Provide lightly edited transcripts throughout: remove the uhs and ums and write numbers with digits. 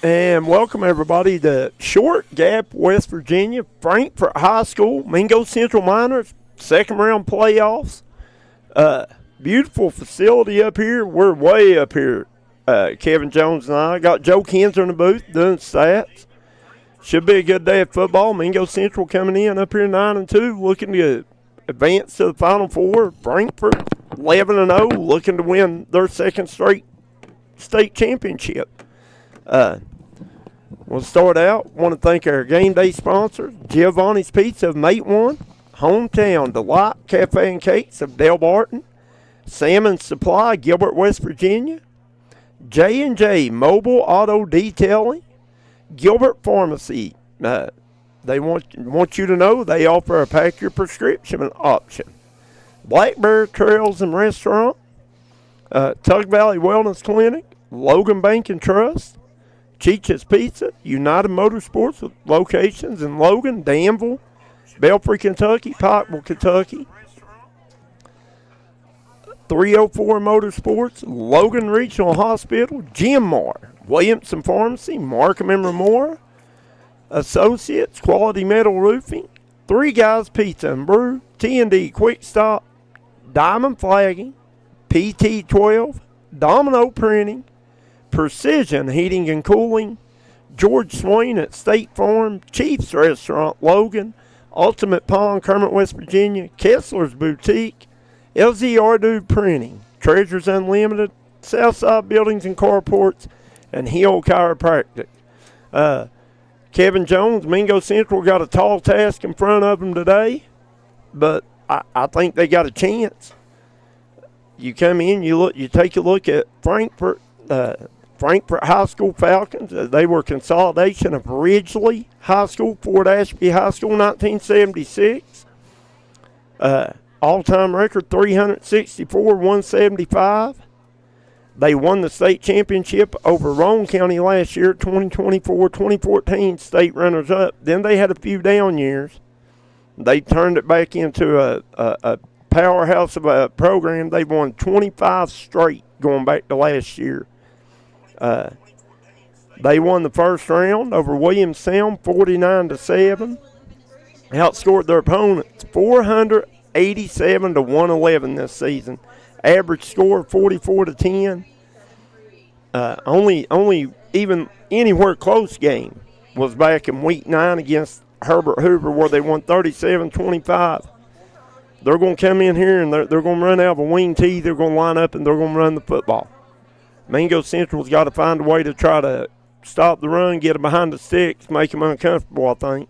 And welcome everybody to Short Gap, West Virginia, Frankfort High School, Mingo Central Miners, second round playoffs. Beautiful facility up here. We're way up here. Kevin Jones and I got Joe Kinzer in the booth doing stats. Should be a good day of football. Mingo Central coming in up here 9-2, looking to advance to the Final Four. Frankfort 11-0, looking to win their second straight state championship. We'll start out. Want to thank our game day sponsors, Giovanni's Pizza of Mate One, Hometown Delight Cafe and Cakes of Del Barton, Salmon Supply, Gilbert, West Virginia, J&J Mobile Auto Detailing, Gilbert Pharmacy. They want you to know they offer a pack your prescription option. Blackberry Trails and Restaurant, Tug Valley Wellness Clinic, Logan Bank and Trust, Cheech's Pizza, United Motorsports with locations in Logan, Danville, Belfry, Kentucky, Pikeville, Kentucky, 304 Motorsports, Logan Regional Hospital, Jim Mar, Williamson Pharmacy, Markham and Remora, Associates, Quality Metal Roofing, Three Guys Pizza and Brew, T&D Quick Stop, Diamond Flagging, PT12, Domino Printing, Precision Heating and Cooling, George Swain at State Farm, Chiefs Restaurant, Logan, Ultimate Pond, Kermit, West Virginia, Kessler's Boutique, LZ Ardu Printing, Treasures Unlimited, Southside Buildings and Carports, and Hill Chiropractic. Kevin Jones, Mingo Central, got a tall task in front of them today, but I think they got a chance. You come in, you take a look at Frankfort High School Falcons. They were consolidation of Ridgely High School, Fort Ashby High School, 1976. All-time record 364-175. They won the state championship over Roane County last year, 2024, 2014 state runners-up. Then they had a few down years. They turned it back into a powerhouse of a program. They won 25 straight going back to last year. They won the first round over Williams Sound 49-7. Outscored their opponents 487-111 this season. Average score 44-10. Only even anywhere close game was back in week 9 against Herbert Hoover, where they won 37-25. They're going to come in here and they're going to run out of a wing tee. They're going to line up and they're going to run the football. Mingo Central's got to find a way to try to stop the run, get them behind the sticks, make them uncomfortable, I think.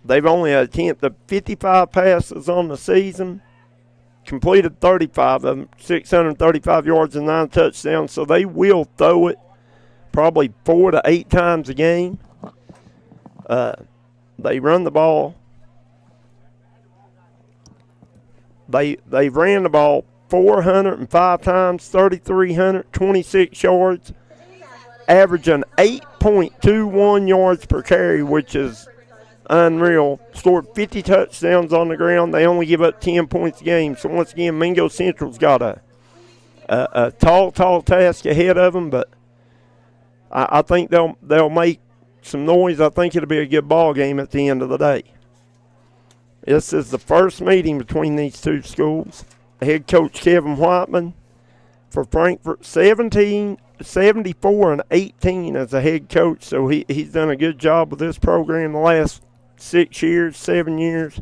They've only attempted 55 passes on the season, completed 35 of them, 635 yards and 9 touchdowns, so they will throw it probably 4 to 8 times a game. They run the ball. They ran the ball 405 times, 3,326 yards, averaging 8.21 yards per carry, which is unreal. Scored 50 touchdowns on the ground. They only give up 10 points a game. So once again, Mingo Central's got a tall task ahead of them, but I think they'll make some noise. I think it'll be a good ball game at the end of the day. This is the first meeting between these two schools. Head coach Kevin Whiteman for Frankfort, 74-18 as a head coach, so he's done a good job with this program the last 7 years.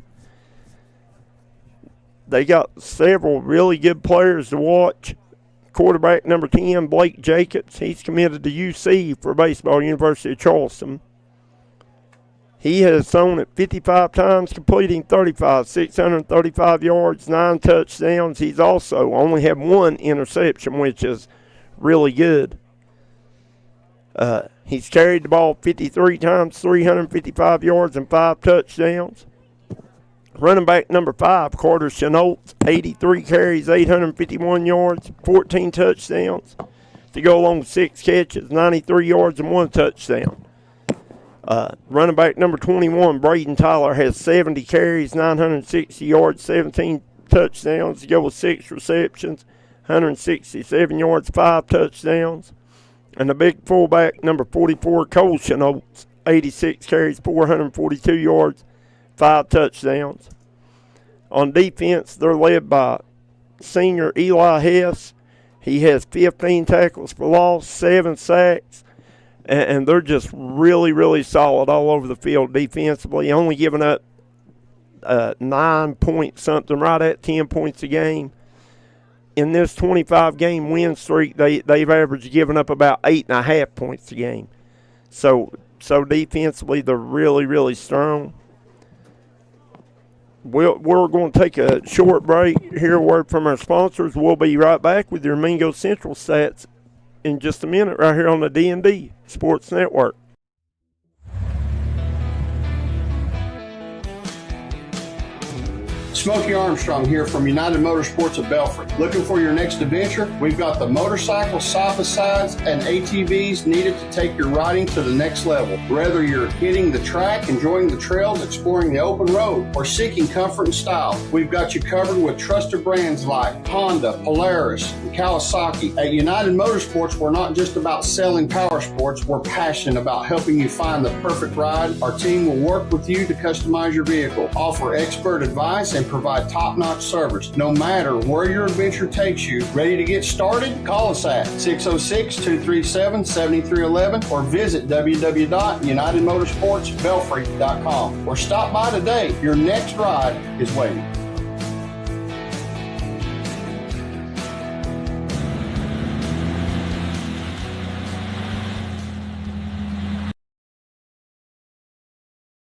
They got several really good players to watch. Quarterback number 10, Blake Jacobs, he's committed to UC for baseball, University of Charleston. He has thrown it 55 times, completing 635 yards, 9 touchdowns. He's also only had 1 interception, which is really good. He's carried the ball 53 times, 355 yards, and 5 touchdowns. Running back number 5, Carter Chenault, 83 carries, 851 yards, 14 touchdowns. To go along with 6 catches, 93 yards, and 1 touchdown. Running back number 21, Braden Tyler, has 70 carries, 960 yards, 17 touchdowns. To go with 6 receptions, 167 yards, 5 touchdowns. And the big fullback, number 44, Cole Chenaults, 86 carries, 442 yards, 5 touchdowns. On defense, they're led by senior Eli Hess. He has 15 tackles for loss, 7 sacks, and they're just really, really solid all over the field defensively, only giving up 9 point something, right at 10 points a game. In this 25-game win streak, they've averaged giving up about 8.5 points a game. So defensively, they're really, really strong. We're going to take a short break, hear a word from our sponsors. We'll be right back with your Mingo Central stats in just a minute right here on the D&D Sports Network. Smokey Armstrong here from United Motorsports of Belfry. Looking for your next adventure? We've got the motorcycles, side-by-sides, and ATVs needed to take your riding to the next level. Whether you're hitting the track, enjoying the trails, exploring the open road, or seeking comfort and style, we've got you covered with trusted brands like Honda, Polaris, and Kawasaki. At United Motorsports, we're not just about selling power sports, we're passionate about helping you find the perfect ride. Our team will work with you to customize your vehicle, offer expert advice, and provide top-notch service. No matter where your adventure takes you, ready to get started? Call us at 606-237-7311 or visit www.unitedmotorsportsbelfry.com or stop by today. Your next ride is waiting.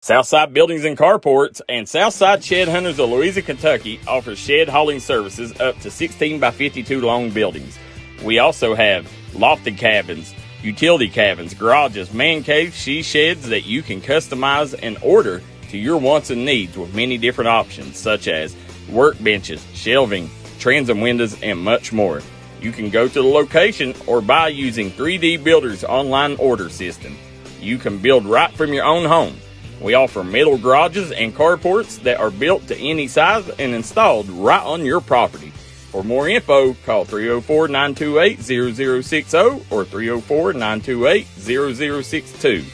Southside Buildings and Carports and Southside Shed Hunters of Louisa, Kentucky offers shed hauling services up to 16 by 52 long buildings. We also have lofted cabins, utility cabins, garages, man caves, she sheds that you can customize and order to your wants and needs with many different options such as workbenches, shelving, transom windows, and much more. You can go to the location or buy using 3D Builder's online order system. You can build right from your own home. We offer metal garages and carports that are built to any size and installed right on your property. For more info, call 304-928-0060 or 304-928-0062.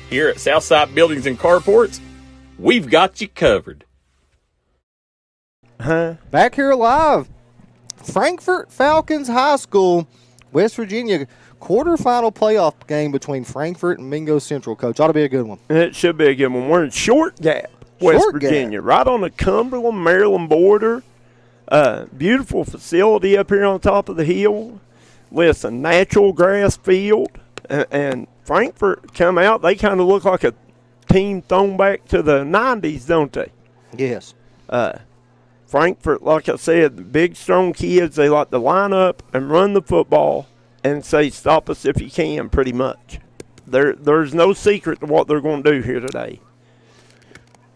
Here at Southside Buildings and Carports, we've got you covered. Back here live, Frankfort Falcons High School, West Virginia, quarterfinal playoff game between Frankfort and Mingo Central, Coach. Ought to be a good one. It should be a good one. We're in Short Gap, West Virginia, right on the Cumberland-Maryland border. Beautiful facility up here on top of the hill. Listen, natural grass field. And Frankfort come out, they kind of look like a team thrown back to the 90s, don't they? Yes. Frankfort, like I said, big, strong kids. They like to line up and run the football and say, stop us if you can, pretty much. There's no secret to what they're going to do here today.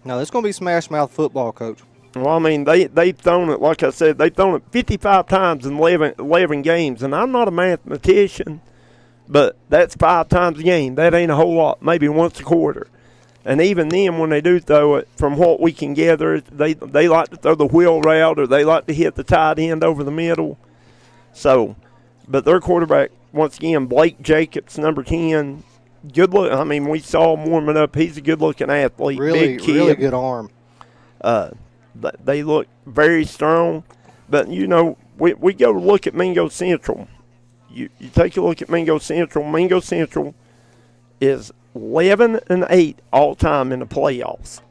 No, it's going to be smash-mouth football, Coach. Well, I mean, they've thrown it, like I said, they've thrown it 55 times in 11 games. And I'm not a mathematician, but that's 5 times a game. That ain't a whole lot, maybe once a quarter. And even then, when they do throw it, from what we can gather, they like to throw the wheel route or they like to hit the tight end over the middle. So, but their quarterback, once again, Blake Jacobs, number 10, good look. I mean, we saw him warming up. He's a good-looking athlete, big kid. Really good arm. They look very strong. But, you know, we go look at Mingo Central. You take a look at Mingo Central. Mingo Central is 11-8 all-time in the playoffs.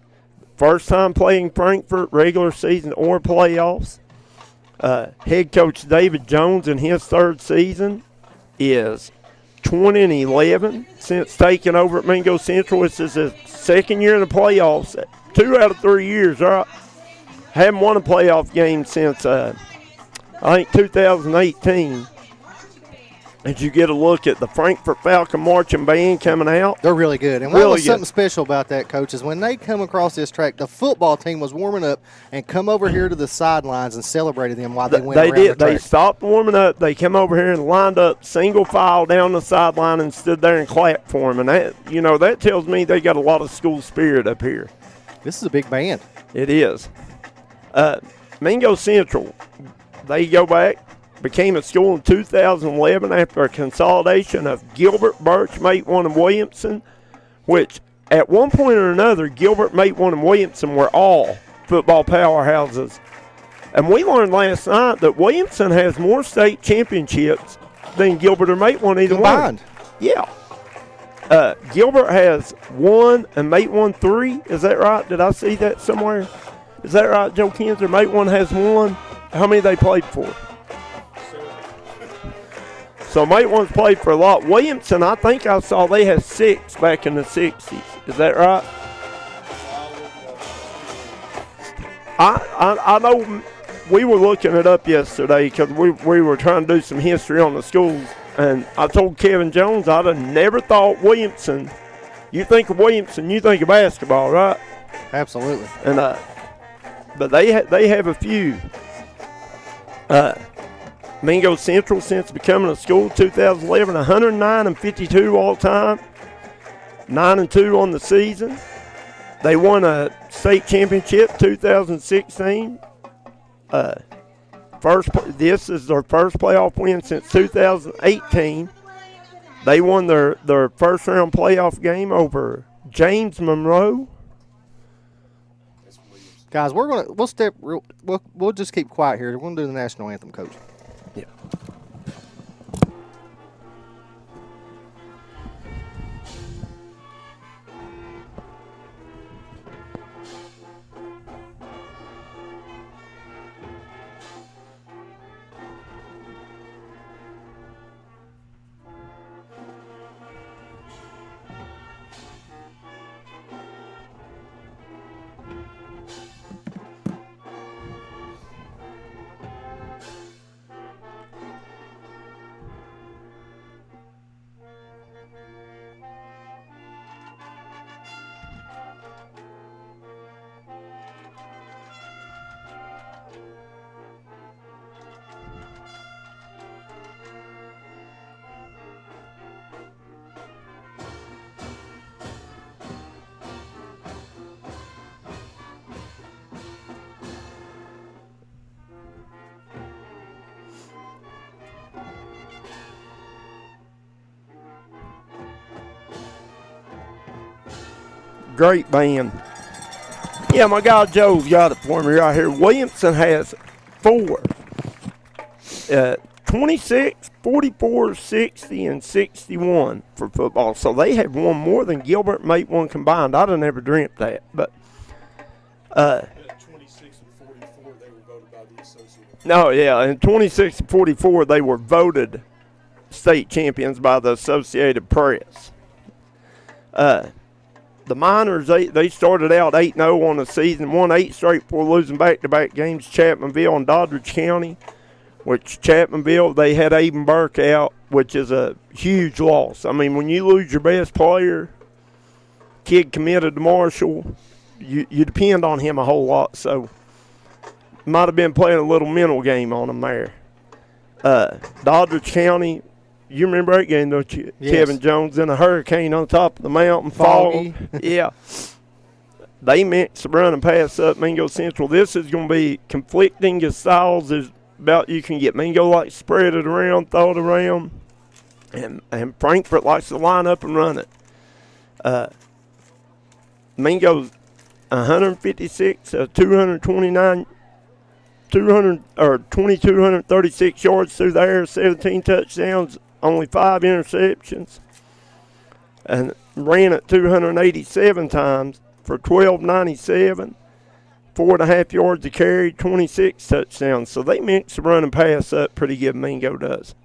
First time playing Frankfort, regular season or playoffs. Head coach David Jones in his 3rd season is 20-11 since taking over at Mingo Central. This is his 2nd year in the playoffs. 2 out of 3 years, all right. Haven't won a playoff game since, I think, 2018. As you get a look at the Frankfort Falcon Marching Band coming out. They're really good. And what was something special about that, Coach, is when they come across this track, the football team was warming up and come over here to the sidelines and celebrated them while they went around the track. They stopped warming up. They came over here and lined up single file down the sideline and stood there and clapped for them. And that, you know, that tells me they got a lot of school spirit up here. This is a big band. It is. Mingo Central, they go back. became a school in 2011 after a consolidation of Gilbert, Birch, Matewan, and Williamson, which at one point or another, Gilbert, Matewan, and Williamson were all football powerhouses. And we learned last night that Williamson has more state championships than Gilbert or Matewan either Combined. one. Yeah. Gilbert has 1 and Matewan 3. Is that right? Did I see that somewhere? Is that right, Joe Kinzer? Matewan has 1. How many they played for? So Matewan's played for a lot. Williamson, I think I saw they had 6 back in the 60s. Is that right? I know we were looking it up yesterday because we were trying to do some history on the schools. And I told Kevin Jones I'd have never thought Williamson. You think of Williamson, you think of basketball, right? Absolutely. And but they have a few. Mingo Central, since becoming a school in 2011, 109 and 52 all time, 9 and 2 on the season. They won a state championship 2016. This is their first playoff win since 2018. They won their first round playoff game over James Monroe. Guys, we'll just keep quiet here. We're gonna do the national anthem, Coach. Yeah. Great band. Yeah, my guy Joe's got it for me right here. Williamson has 4. 26, 44, 60, and 61 for football. So they have won more than Gilbert and Matewan combined. I'd have never dreamt that. But 26 and 44, they were voted by the Associated. No, yeah, in 26 and 44, they were voted state champions by the Associated Press. The Miners, they started out 8-0 on the season, won 8 straight before losing back-to-back games, Chapmanville and Doddridge County, which Chapmanville, they had Aben Burke out, which is a huge loss. I mean, when you lose your best player, kid committed to Marshall, you depend on him a whole lot, so might have been playing a little mental game on him there. Doddridge County, you remember that game, don't you? Yes. Kevin Jones in a hurricane on top of the mountain. Foggy. Yeah. They mix the run and pass up Mingo Central. This is going to be conflicting styles. There's about you can get Mingo like spread it around, throw it around, and Frankfort likes to line up and run it. Mingo's 156 of 229 2,236 yards through the air, 17 touchdowns, only 5 interceptions, and ran it 287 times for 1,297, 4.5 yards a carry, 26 touchdowns. So they mix the run and pass up pretty good, Mingo does.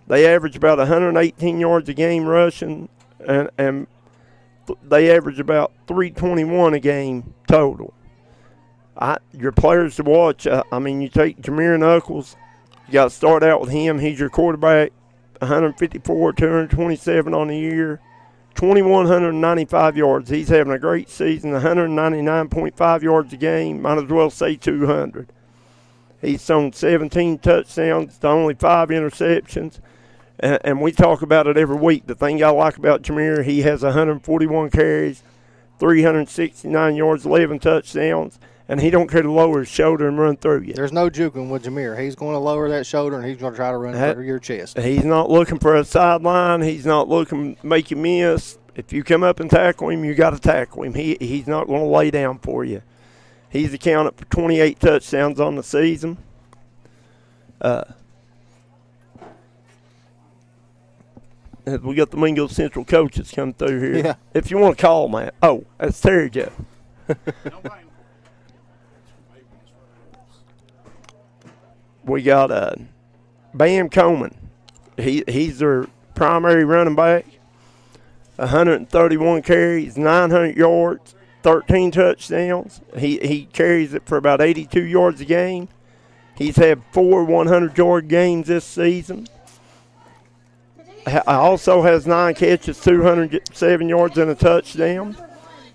They average about 118 yards a game rushing, and they average about 321 a game total. Your players to watch, I mean, you take Jameer Knuckles, you got to start out with him. He's your quarterback, 154, 227 on the year, 2,195 yards. He's having a great season, 199.5 yards a game, might as well say 200. He's thrown 17 touchdowns to only 5 interceptions, and we talk about it every week. The thing I like about Jameer, he has 141 carries, 369 yards, 11 touchdowns, and he don't care to lower his shoulder and run through you. There's no juking with Jameer. He's going to lower that shoulder, and he's going to try to run through your chest. He's not looking for a sideline. He's not looking to make you miss. If you come up and tackle him, you got to tackle him. He's not going to lay down for you. He's accounted for 28 touchdowns on the season. We got the Mingo Central coaches come through here. Yeah. If you want to call Matt. Oh, that's Terry Joe. We got Bam Coleman. He's their primary running back. 131 carries, 900 yards, 13 touchdowns. He carries it for about 82 yards a game. He's had 4 100-yard games this season. Also has 9 catches, 207 yards, and a touchdown.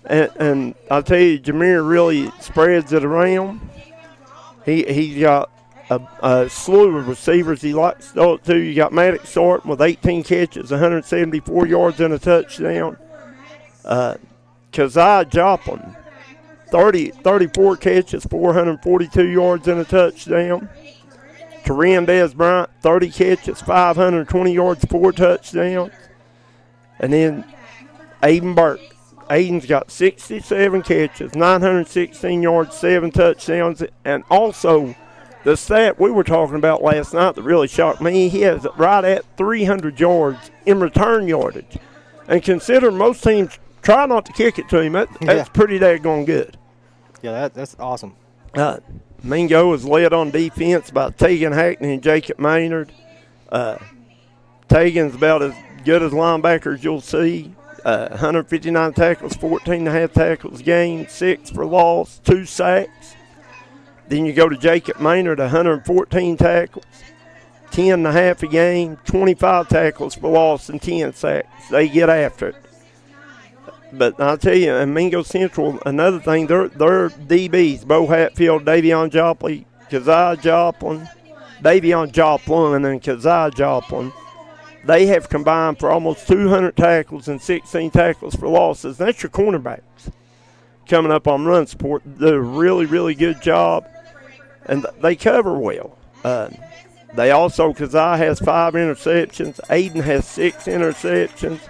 And I'll tell you, Jameer really spreads it around. He's got a slew of receivers he likes to throw it to. You got Maddox starting with 18 catches, 174 yards, and a touchdown. Keziah Joplin, 34 catches, 442 yards, and a touchdown. Terendez Bryant, 30 catches, 520 yards, 4 touchdowns. And then Aiden Burke. Aiden's got 67 catches, 916 yards, 7 touchdowns. And also, the stat we were talking about last night that really shocked me, he has right at 300 yards in return yardage. And consider most teams try not to kick it to him. That's pretty daggone good. Yeah, that's awesome. Mingo is led on defense by Tegan Hackney and Jacob Maynard. Tegan's about as good as linebackers you'll see. 159 tackles, 14.5 tackles gained, 6 for loss, 2 sacks. Then you go to Jacob Maynard, 114 tackles, 10.5 a game, 25 tackles for loss, and 10 sacks. They get after it. But I'll tell you, in Mingo Central, another thing, they're DBs, Bo Hatfield, Davion Joplin, Keziah Joplin, Davion Joplin, and Keziah Joplin. They have combined for almost 200 tackles and 16 tackles for losses. That's your cornerbacks coming up on run support. They do a really, really good job, and they cover well. They also, Keziah has 5 interceptions. Aiden has 6 interceptions.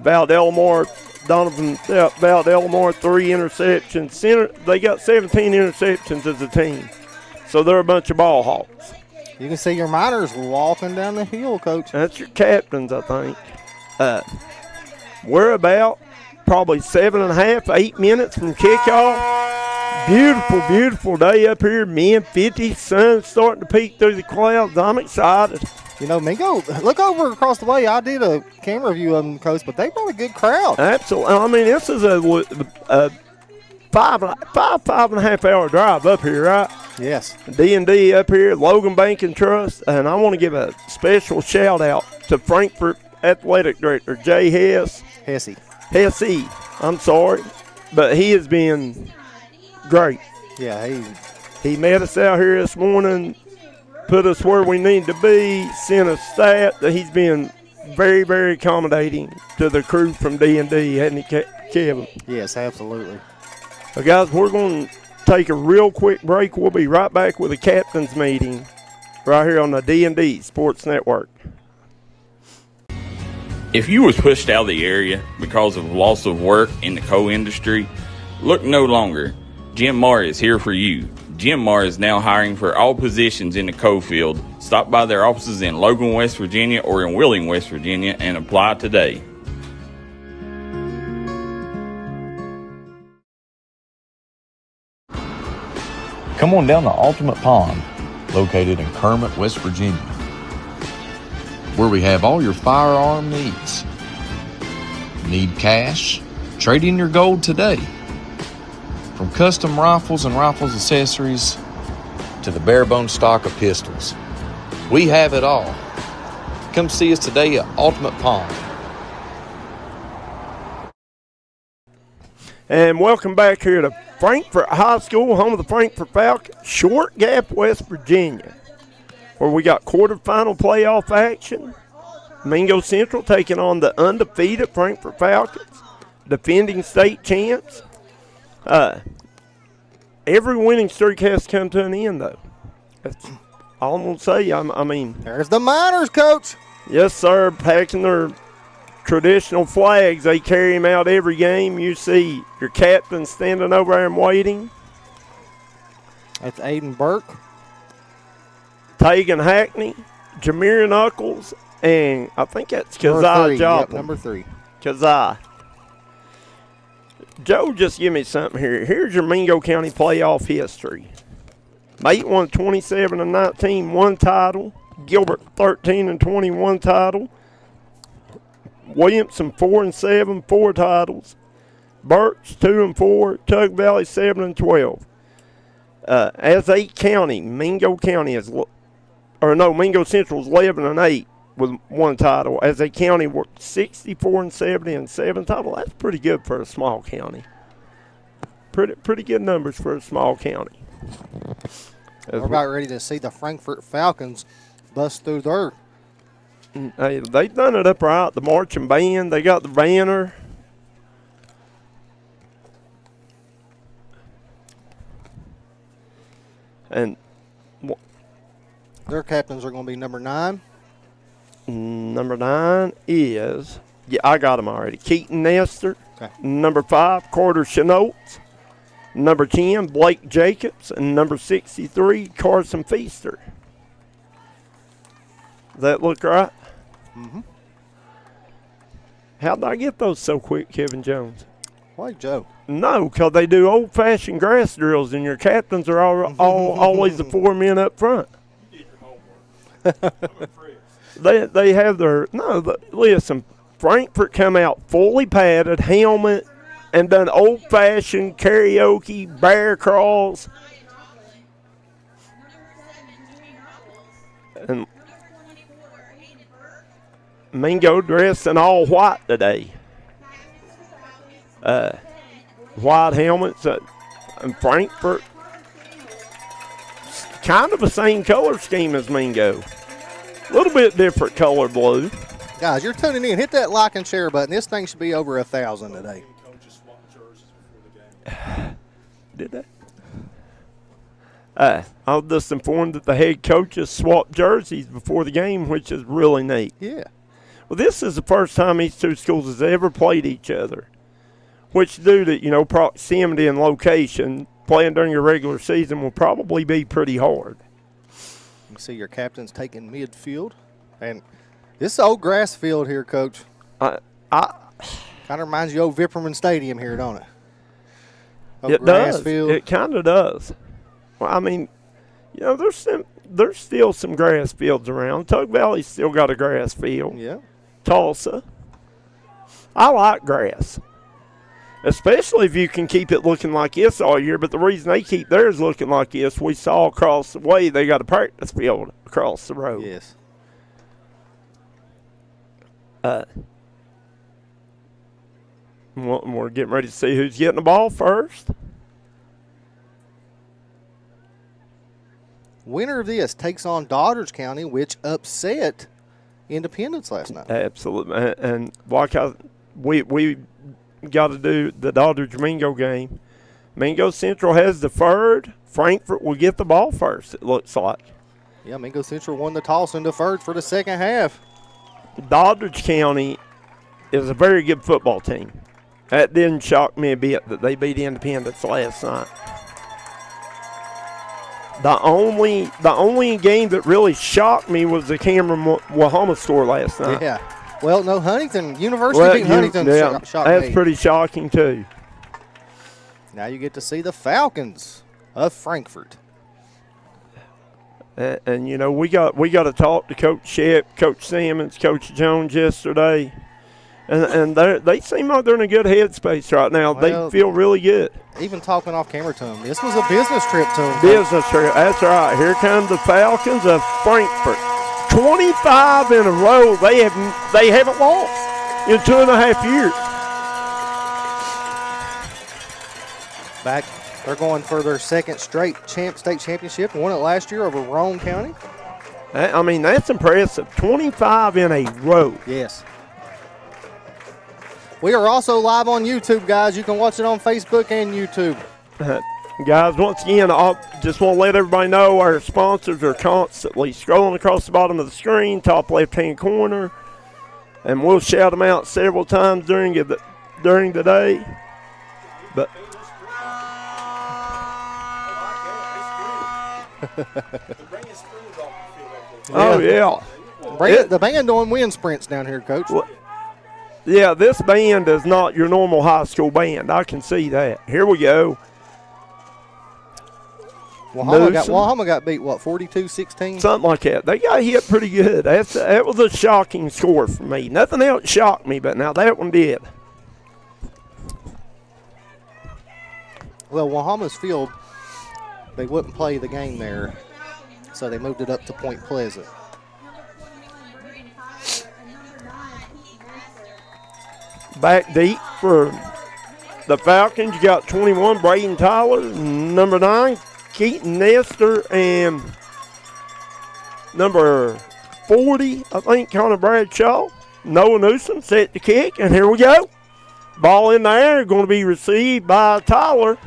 Valdelmore, 3 interceptions. They got 17 interceptions as a team. So they're a bunch of ball hawks. You can see your Miners walking down the hill, Coach. That's your captains, I think. We're about probably 7.5, 8 minutes from kickoff. Beautiful, beautiful day up here. Mid-50s, sun starting to peek through the clouds. I'm excited. You know, Mingo, look over across the way. I did a camera view of them, Coach, but they brought a good crowd. Absolutely. I mean, this is a 5.5 hour drive up here, right? Yes. D&D up here, Logan Bank and Trust, and I want to give a special shout out to Frankfort Athletic Director Jay Hesse. I'm sorry, but he has been great. Yeah, he met us out here this morning, put us where we need to be, sent us stat that he's been very, very accommodating to the crew from D&D, hadn't he, Kevin? Yes, absolutely. Well, guys, we're going to take a real quick break. We'll be right back with a captain's meeting right here on the D&D Sports Network. If you was pushed out of the area because of loss of work in the coal industry, look no longer. Jim Marr is here for you. Jim Marr is now hiring for all positions in the coal field. Stop by their offices in Logan, West Virginia or in Wheeling, West Virginia and apply today. Come on down to Ultimate Pond, located in Kermit, West Virginia, where we have all your firearm needs. Need cash? Trade in your gold today. From custom rifles and rifles accessories to the bare bone stock of pistols, we have it all. Come see us today at Ultimate Pond. And welcome back here to Frankfort High School, home of the Frankfort Falcons, Short Gap, West Virginia, where we got quarterfinal playoff action. Mingo Central taking on the undefeated Frankfort Falcons, defending state champs. every winning streak has to come to an end, though. That's all I'm going to say. I mean, There's the Miners, Coach. yes, sir, packing their traditional flags. They carry them out every game. You see your captain standing over there and waiting. That's Aiden Burke. Tegan Hackney, Jameer Knuckles, and I think that's Kazai Joplin. Number 3. Kazai. Joe, just give me something here. Here's your Mingo County playoff history. Mate won 27-19, one title. Gilbert 13-21 title. Williamson 4-7, 4 titles. Birch 2-4. Tug Valley 7-12. As a county, Mingo County is, Mingo Central is 11-8 with 1 title. As a county, we're 64-70 and 7 titles. That's pretty good for a small county. Pretty good numbers for a small county. We're about ready to see the Frankfort Falcons bust through their. Hey, they done it up right. The marching band, they got the banner. And Their captains are going to be number 9. number 9 is, I got them already. Keaton Nestor. Okay. Number 5, Carter Chenoltz. Number 10, Blake Jacobs. And number 63, Carson Feaster. Does that look right? Mm-hmm. How'd I get those so quick, Kevin Jones? Why, Joe? No, because they do old-fashioned grass drills, and your captains are always the 4 men up front. You did your homework. I'm impressed. They have their listen. Frankfort come out fully padded, helmet, and done old-fashioned karaoke, bear crawls, and Mingo dressed in all white today. White helmets, and Frankfort, kind of the same color scheme as Mingo. A little bit different color blue. Guys, you're tuning in. Hit that like and share button. This thing should be over 1,000 today. Coaches swapped jerseys before the game. Did they? I was just informed that the head coaches swapped jerseys before the game, which is really neat. Yeah. Well, this is the first time these two schools has ever played each other, which due to, proximity and location, playing during your regular season will probably be pretty hard. You see your captain's taking midfield. And this is old grass field here, Coach. Kind of reminds you of Vipperman Stadium here, don't it? Old It grass does. field. It kind of does. Well, I mean, there's still some grass fields around. Tug Valley's still got a grass field. Yeah. Tulsa. I like grass, especially if you can keep it looking like this all year. But the reason they keep theirs looking like this, we saw across the way, they got a practice field across the road. Yes. We're getting ready to see who's getting the ball first. Winner of this takes on Doddridge County, which upset Independence last night. Absolutely. And like we got to do the Doddridge Mingo game. Mingo Central has deferred. Frankfort will get the ball first, it looks like. Yeah, Mingo Central won the toss and deferred for the second half. Doddridge County is a very good football team. That didn't shock me a bit that they beat Independence last night. The only game that really shocked me was the Cameron-Wahoma score last night. Yeah. Well, no, University beat Huntington shocked that's me. pretty shocking, too. Now you get to see the Falcons of Frankfort. And we got to talk to Coach Shep, Coach Simmons, Coach Jones yesterday. And they seem like they're in a good headspace right now. Well, they feel really good. Even talking off camera to them, this was a business trip to them. Business trip, that's right. Here come the Falcons of Frankfort. 25 in a row. They haven't lost in 2.5 years. Back, they're going for their second straight state championship. Won it last year over Rome County. I mean, that's impressive. 25 in a row. Yes. We are also live on YouTube, guys. You can watch it on Facebook and YouTube. Guys, once again, I just want to let everybody know our sponsors are constantly scrolling across the bottom of the screen, top left-hand corner, and we'll shout them out several times during the day. But oh yeah, the band doing wind sprints down here, Coach. Well, yeah, this band is not your normal high school band. I can see that. Here we go. Wahama got beat, what, 42-16? Something like that. They got hit pretty good. That was a shocking score for me. Nothing else shocked me, but now that one did. Well, Wahama's field, they wouldn't play the game there, so they moved it up to Point Pleasant. Back deep for the Falcons. You got 21, Braden Tyler. Number 9, Keaton Nestor. And number 40, I think, Connor Bradshaw. Noah Newsom set the kick, and here we go. Ball in the air, going to be received by Tyler.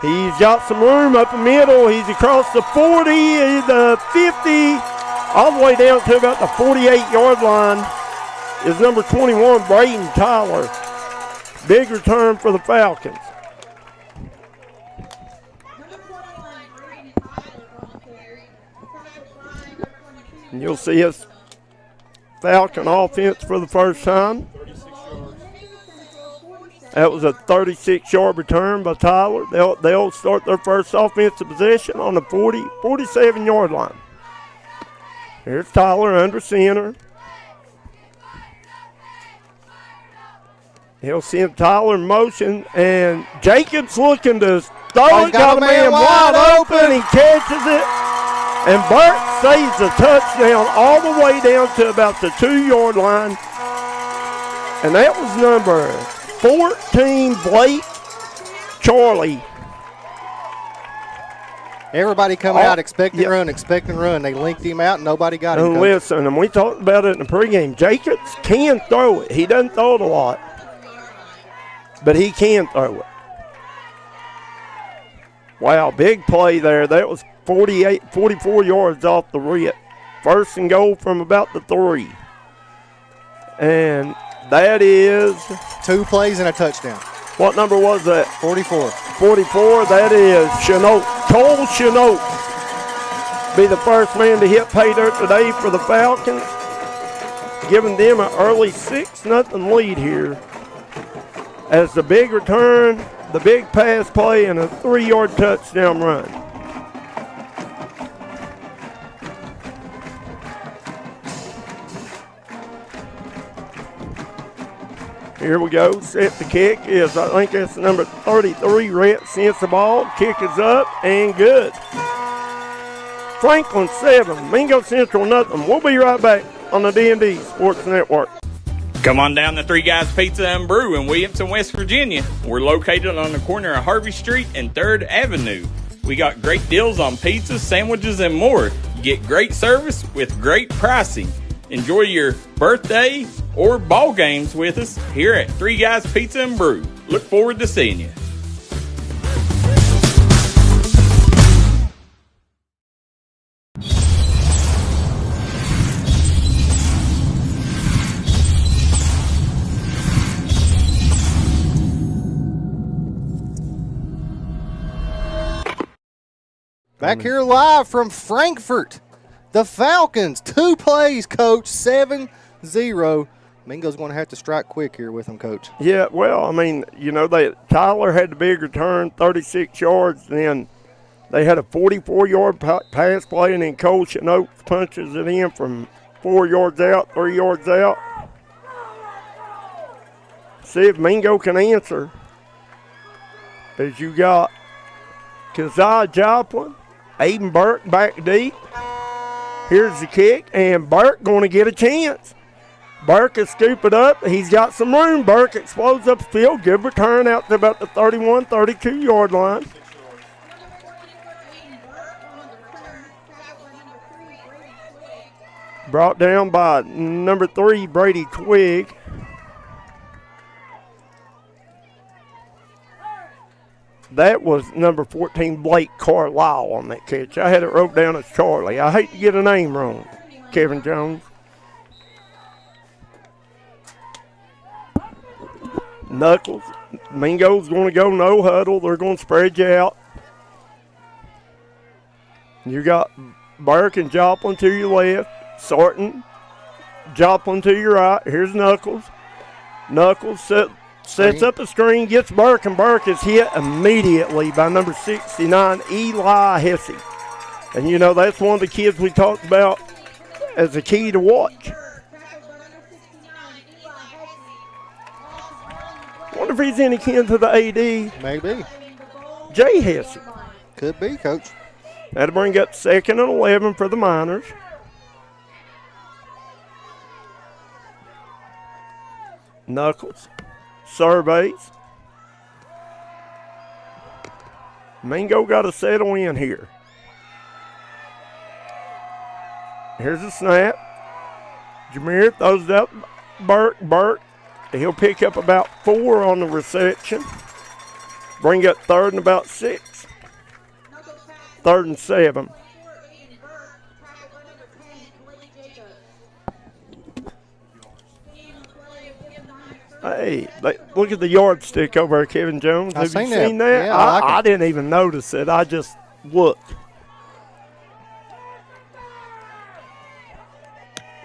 He's got some room up the middle. He's across the 40, the 50, all the way down to about the 48-yard line is number 21, Braden Tyler. Big return for the Falcons. And you'll see us Falcon offense for the first time. That was a 36-yard return by Tyler. They'll start their first offensive possession on the 47-yard line. Here's Tyler under center. He'll send Tyler in motion, and Jacobs looking to throw it. Got a man wide open. He catches it, and Burke saves the touchdown all the way down to about the 2-yard line. And that was number 14, Blake Charlie. Everybody coming out expecting run. They linked him out, and nobody got him. And listen, and we talked about it in the pregame. Jacobs can throw it. He doesn't throw it a lot, but he can throw it. Wow, big play there. That was 44 yards off the rip. First and goal from about the 3. And that is 2 plays and a touchdown. What number was that? 44. 44, that is Chenault. Cole Chenault be the first man to hit pay dirt today for the Falcons, giving them an early 6-0 lead here. As the big return, the big pass play, and a 3-yard touchdown run. Here we go. Set the kick is, I think that's number 33. Rhett sends the ball. Kick is up and good. Franklin 7, Mingo Central nothing. We'll be right back on the D&D Sports Network. Come on down to Three Guys Pizza and Brew in Williamson, West Virginia. We're located on the corner of Harvey Street and 3rd Avenue. We got great deals on pizzas, sandwiches, and more. You get great service with great pricing. Enjoy your birthday or ball games with us here at Three Guys Pizza and Brew. Look forward to seeing you. Back here live from Frankfort. The Falcons, 2 plays, Coach, 7-0. Mingo's going to have to strike quick here with him, Coach. Yeah, well, I mean, you know, Tyler had the big return, 36 yards. Then they had a 44-yard pass play, and then Cole Chenault punches it in from 4 yards out, 3 yards out. See if Mingo can answer. As you got Keziah Joplin, Aiden Burke back deep. Here's the kick, and Burke going to get a chance. Burke is scoop it up. He's got some room. Burke explodes up the field. Good return out to about the 31, 32-yard line. Brought down by number 3, Brady Twig. That was number 14, Blake Carlisle, on that catch. I had it wrote down as Charlie. I hate to get a name wrong, Kevin Jones. Knuckles. Mingo's going to go no huddle. They're going to spread you out. You got Burke and Joplin to your left. Sarton, Joplin to your right. Here's Knuckles. Knuckles sets up a screen, gets Burke, and Burke is hit immediately by number 69, Eli Hesse. And, you know, that's one of the kids we talked about as a key to watch. Wonder if he's any kin to the AD. Maybe. Jay Hesse. Could be, Coach. That'll bring up 2nd and 11 for the Miners. Knuckles surveys. Mingo got to settle in here. Here's a snap. Jameer throws it up. Burke. He'll pick up about 4 on the reception. Bring up 3rd and about 6. 3rd and 7. Hey, look at the yardstick over there, Kevin Jones. Have you seen that? Yeah, I didn't even notice it. I just looked.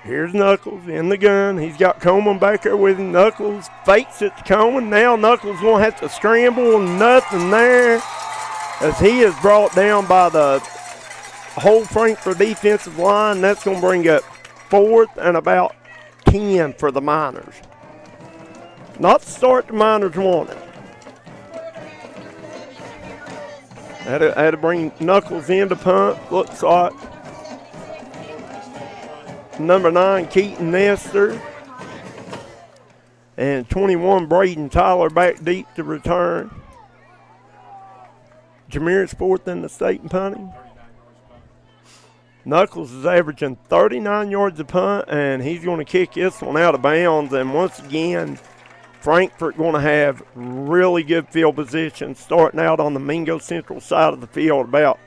Here's Knuckles in the gun. He's got Coleman back there with him. Knuckles fakes it to Coleman. Now Knuckles going to have to scramble. Nothing there as he is brought down by the whole Frankfort defensive line. That's going to bring up 4th and about 10 for the Miners. Not the start the Miners wanted. Had to bring Knuckles in to punt. Looks like number 9, Keaton Nestor. And 21, Braden Tyler back deep to return. Jameer's 4th in the state in punting. Knuckles is averaging 39 yards a punt, and he's going to kick this one out of bounds. And once again, Frankfort going to have really good field position starting out on the Mingo Central side of the field, about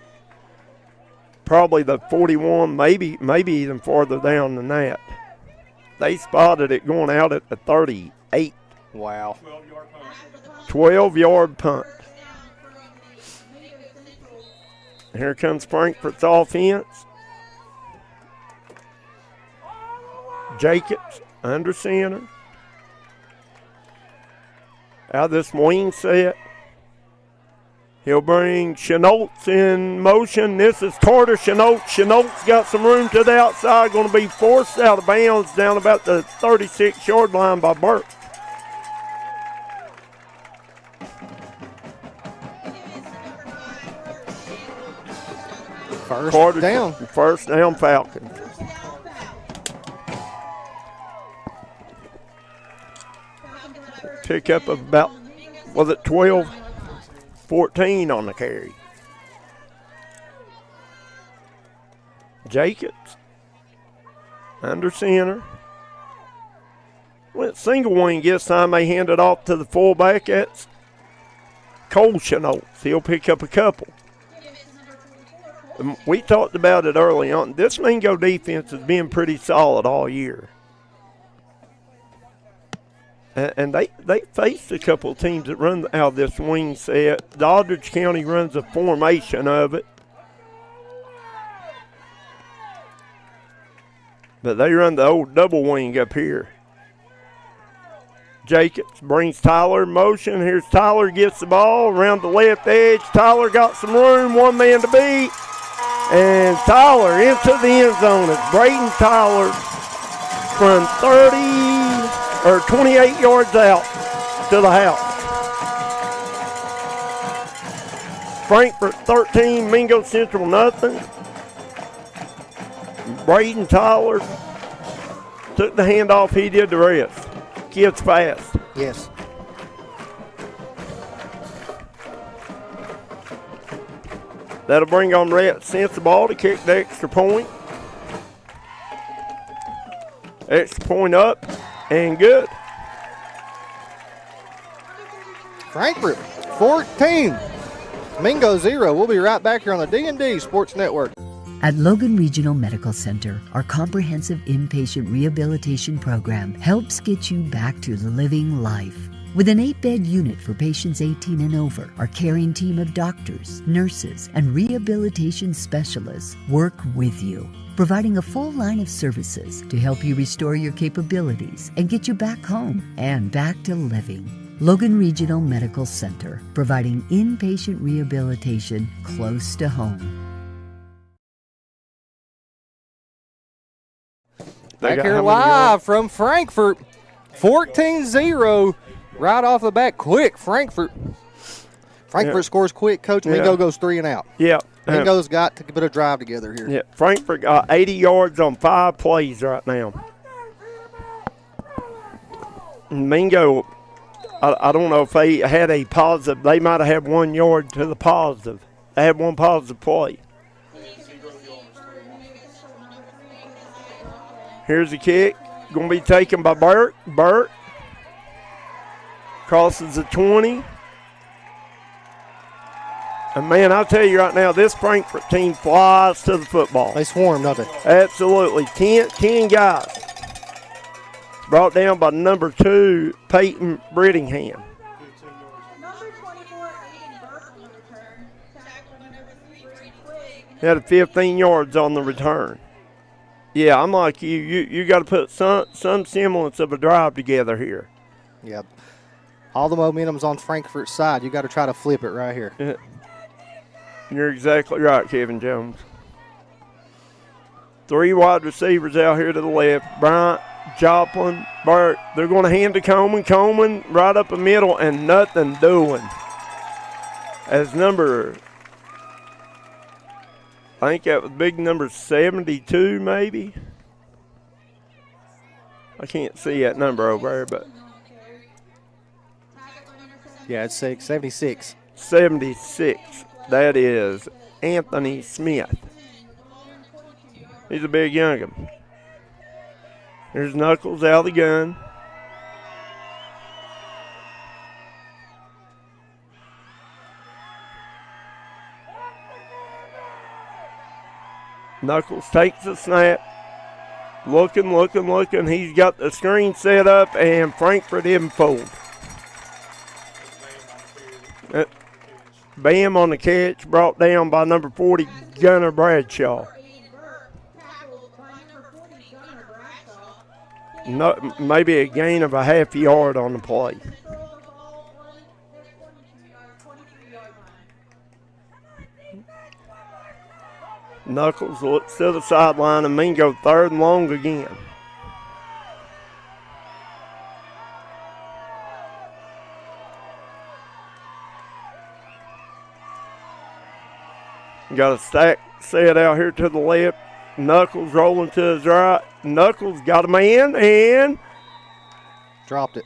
probably the 41, maybe even farther down than that. They spotted it going out at the 38. Wow. 12-yard punt. Here comes Frankfort's offense. Jacobs under center. Out of this wing set. He'll bring Chenaults in motion. This is Carter Chenault. Chenault's got some room to the outside. Going to be forced out of bounds down about the 36-yard line by Burke. First down, Falcons. Pick up about, was it 12? 14 on the carry. Jacobs under center. Went single wing this time. They hand it off to the fullback. That's Cole Chenault. He'll pick up a couple. We talked about it early on. This Mingo defense has been pretty solid all year. And they faced a couple of teams that run out of this wing set. Doddridge County runs a formation of it. But they run the old double wing up here. Jacobs brings Tyler in motion. Here's Tyler, gets the ball around the left edge. Tyler got some room, one man to beat. And Tyler into the end zone. It's Braden Tyler from 28 yards out to the house. Frankfort 13, Mingo Central nothing. Braden Tyler took the handoff, he did the rest. Kid's fast. Yes. That'll bring on Rhett Sensible to kick the extra point. Extra point up and good. Frankfort 14, Mingo 0. We'll be right back here on the D&D Sports Network. At Logan Regional Medical Center, our comprehensive inpatient rehabilitation program helps get you back to living life. With an 8-bed unit for patients 18 and over, our caring team of doctors, nurses, and rehabilitation specialists work with you, providing a full line of services to help you restore your capabilities and get you back home and back to living. Logan Regional Medical Center, providing inpatient rehabilitation close to home. Back here live from Frankfort, 14-0, right off the bat, quick, Frankfort. Frankfort scores quick, Coach. Mingo goes 3 and out. Yeah. Mingo's got to put a drive together here. Yeah, Frankfort got 80 yards on 5 plays right now. Mingo, I don't know if they had a positive. They might have had 1 yard to the positive. They had 1 positive play. Here's the kick. Going to be taken by Burt. Burt crosses the 20. And, man, I'll tell you right now, this Frankfort team flies to the football. They swarm, don't they? Absolutely. 10 guys. Brought down by number 2, Peyton Brittingham. He had 15 yards on the return. Yeah, I'm like you. You got to put some semblance of a drive together here. Yep. All the momentum's on Frankfort's side. You got to try to flip it right here. Yeah. You're exactly right, Kevin Jones. 3 wide receivers out here to the left. Bryant, Joplin, Burt. They're going to hand to Coleman. Coleman right up the middle and nothing doing. As number, I think that was big number 72 maybe. I can't see that number over there, but. Yeah, it's 76. 76. That is Anthony Smith. He's a big young'un. There's Knuckles out of the gun. Knuckles takes the snap. Looking. He's got the screen set up, and Frankfort isn't fooled. Bam on the catch, brought down by number 40, Gunnar Bradshaw. No, maybe a gain of a half yard on the play. Knuckles looks to the sideline, and Mingo 3rd and long again. Got a stack set out here to the left. Knuckles rolling to his right. Knuckles got a man and dropped it.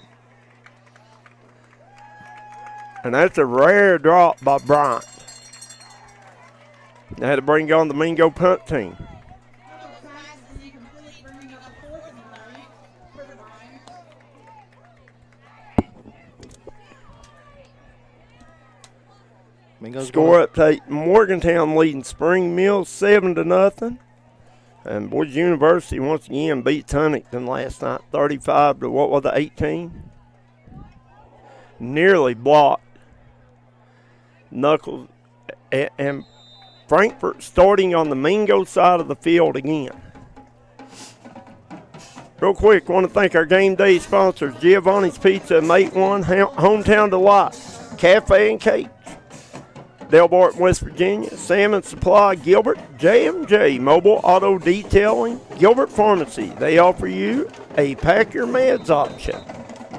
And that's a rare drop by Bryant. They had to bring on the Mingo punt team. Mingo's score update: Morgantown leading Spring Mill 7-0. And Boys University once again beat Huntington last night 35 to what was the 18? Nearly blocked. Knuckles and Frankfort starting on the Mingo side of the field again. Real quick, want to thank our game day sponsors: Giovanni's Pizza, Mate One, Hometown Delight, Cafe and Cake, Del Barton, West Virginia, Salmon Supply, Gilbert, J&J Mobile Auto Detailing, Gilbert Pharmacy. They offer you a pack your meds option.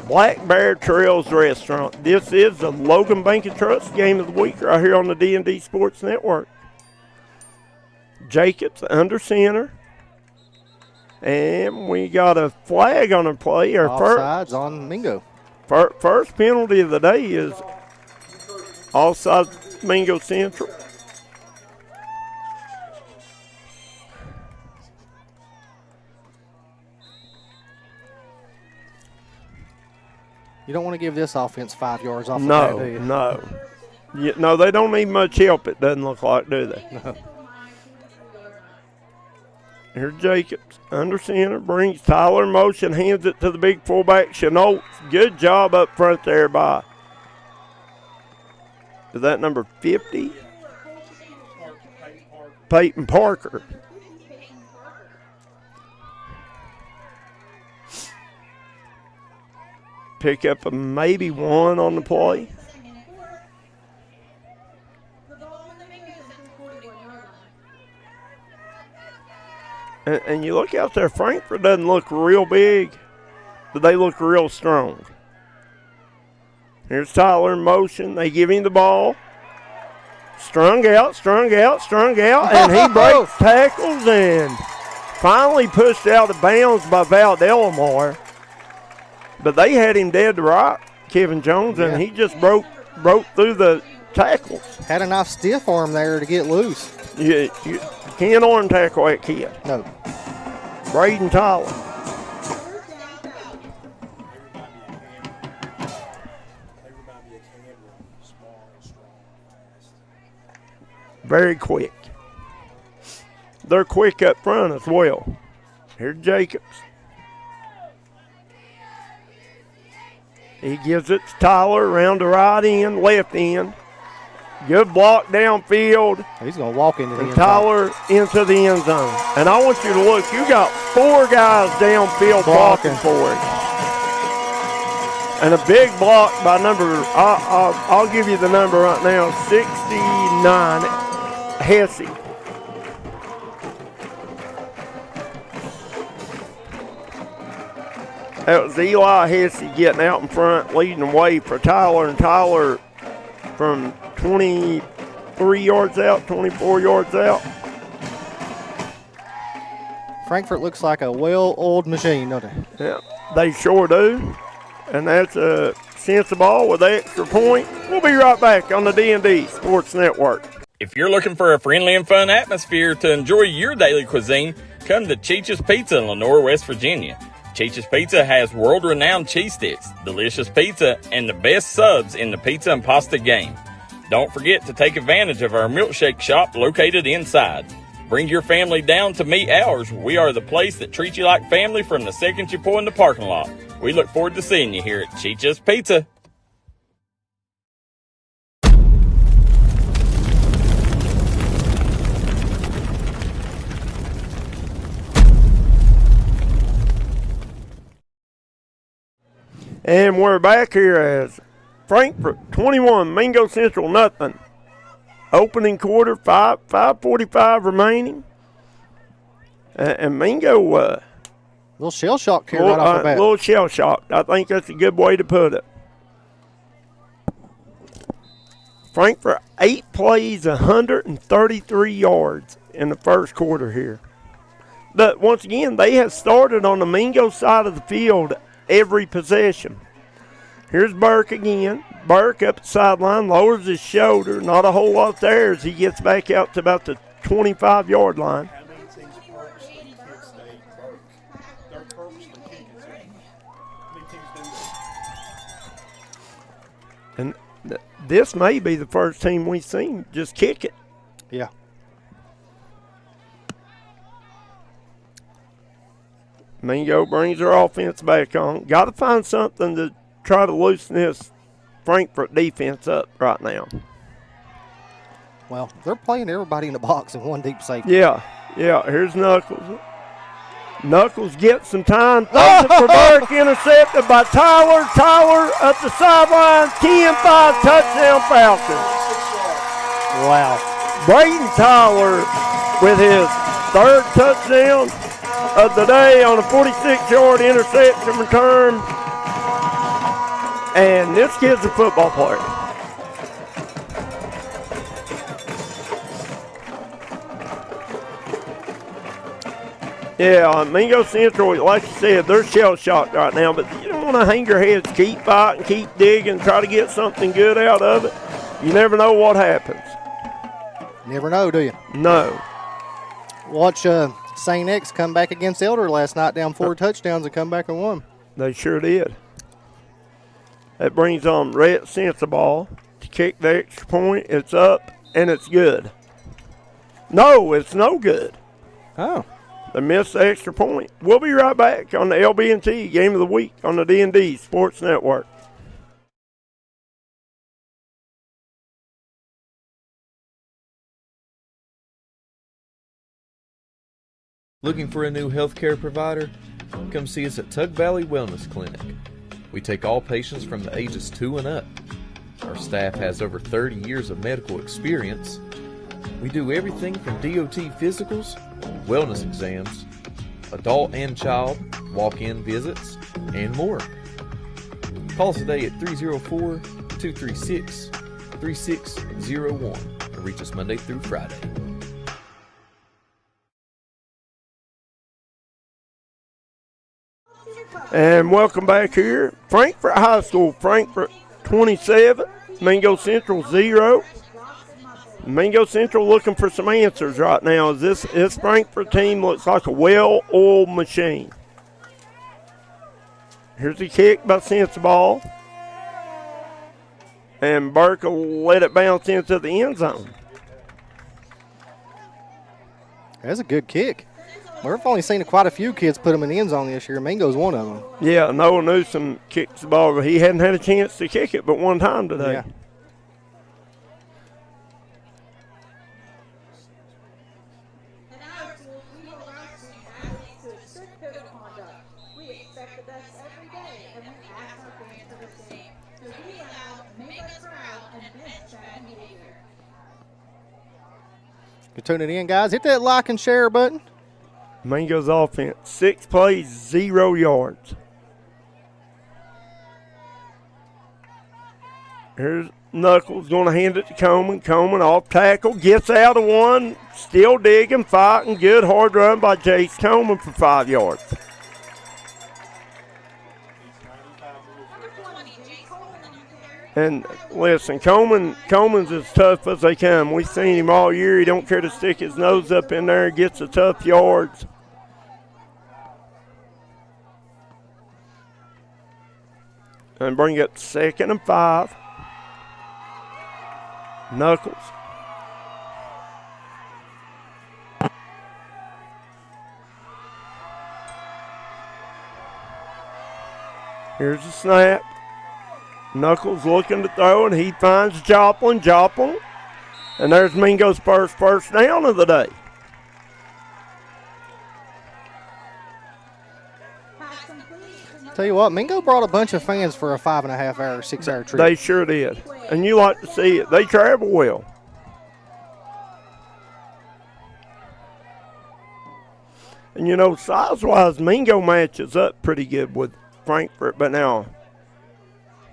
Black Bear Trails Restaurant. This is the Logan Bank and Trust Game of the Week right here on the D&D Sports Network. Jacobs under center. And we got a flag on the play. Offsides on Mingo. First penalty of the day is offside Mingo Central. You don't want to give this offense 5 yards off the bat, do you? No. Yeah, no, they don't need much help, it doesn't look like, do they? No. Here's Jacobs, under center, brings Tyler in motion, hands it to the big fullback, Chenault. Good job up front there by, is that number 50? Peyton Parker. Pick up a maybe one on the play. And you look out there, Frankfort doesn't look real big, but they look real strong. Here's Tyler in motion. They give him the ball. Strung out, and he breaks tackles and finally pushed out of bounds by Val Delamar. But they had him dead to right, Kevin Jones, and he just broke through the tackles. Had a nice stiff arm there to get loose. You can't arm tackle that kid. No. Braden Tyler. Very quick. They're quick up front as well. Here's Jacobs. He gives it to Tyler around the right end, left end. Good block downfield. He's going to walk into the end zone. Tyler into the end zone. And I want you to look. You got 4 guys downfield blocking for it. And a big block by number, I'll give you the number right now, 69, Hesse. That was Eli Hesse getting out in front, leading the way for Tyler. And Tyler from 23 yards out, 24 yards out. Frankfort looks like a well-oiled machine, don't they? Yeah, they sure do. And that's a sense ball with the extra point. We'll be right back on the D&D Sports Network. If you're looking for a friendly and fun atmosphere to enjoy your daily cuisine, come to Cheech's Pizza in Lenore, West Virginia. Cheech's Pizza has world-renowned cheese sticks, delicious pizza, and the best subs in the pizza and pasta game. Don't forget to take advantage of our milkshake shop located inside. Bring your family down to meet ours. We are the place that treats you like family from the second you pull in the parking lot. We look forward to seeing you here at Cheech's Pizza. And we're back here as Frankfort 21, Mingo Central nothing. Opening quarter, 5:45 remaining. And Mingo, little shell shock here right off the bat. A little shell shocked. I think that's a good way to put it. Frankfort 8 plays, 133 yards in the first quarter here. But once again, they have started on the Mingo side of the field every possession. Here's Burke again. Burke up the sideline, lowers his shoulder. Not a whole lot there as he gets back out to about the 25-yard line. How many teams purposely can't stay Burke? They're purposely kicking it. How many teams do that? And this may be the first team we've seen just kick it. Yeah. Mingo brings their offense back on. Got to find something to try to loosen this Frankfort defense up right now. Well, they're playing everybody in the box in one deep safety. Yeah. Here's Knuckles. Knuckles gets some time. Throws it for Burke, intercepted by Tyler. Tyler up the sideline. 10-5 touchdown Falcons. Wow. Braden Tyler with his 3rd touchdown of the day on a 46-yard interception return. And this kid's a football player. Yeah, Mingo Central, like you said, they're shell-shocked right now, but you don't want to hang your heads, keep fighting, keep digging, try to get something good out of it. You never know what happens. Never know, do you? No. Watch St. X come back against Elder last night, down 4 touchdowns and come back and won. They sure did. That brings on Rhett Sensabaugh to kick the extra point. It's up, and it's good. No, it's no good. Oh. They missed the extra point. We'll be right back on the LB&T Game of the Week on the D&D Sports Network. Looking for a new healthcare provider? Come see us at Tug Valley Wellness Clinic. We take all patients from the ages 2 and up. Our staff has over 30 years of medical experience. We do everything from DOT physicals, wellness exams, adult and child, walk-in visits, and more. Call us today at 304-236-3601 and reach us Monday through Friday. And welcome back here. Frankfort High School, Frankfort 27, Mingo Central 0. Mingo Central looking for some answers right now. This Frankfort team looks like a well-oiled machine. Here's a kick by Sensabaugh. And Burke will let it bounce into the end zone. That's a good kick. We've only seen quite a few kids put them in the end zone this year. Mingo's one of them. Yeah, Noah Newsom kicks the ball, but he hadn't had a chance to kick it but one time today. Yeah. You're tuning in, guys. Hit that like and share button. Mingo's offense, 6 plays, 0 yards. Here's Knuckles going to hand it to Coleman. Coleman off tackle, gets out of one, still digging, fighting. Good hard run by Jace Coleman for 5 yards. And listen, Coleman's as tough as they come. We've seen him all year. He don't care to stick his nose up in there, gets the tough yards. And bring it 2nd and 5. Knuckles. Here's the snap. Knuckles looking to throw, and he finds Joplin. And there's Mingo's first down of the day. Tell you what, Mingo brought a bunch of fans for a 5.5-hour, 6-hour trip. They sure did. And you like to see it. They travel well. And, you know, size-wise, Mingo matches up pretty good with Frankfort. But now,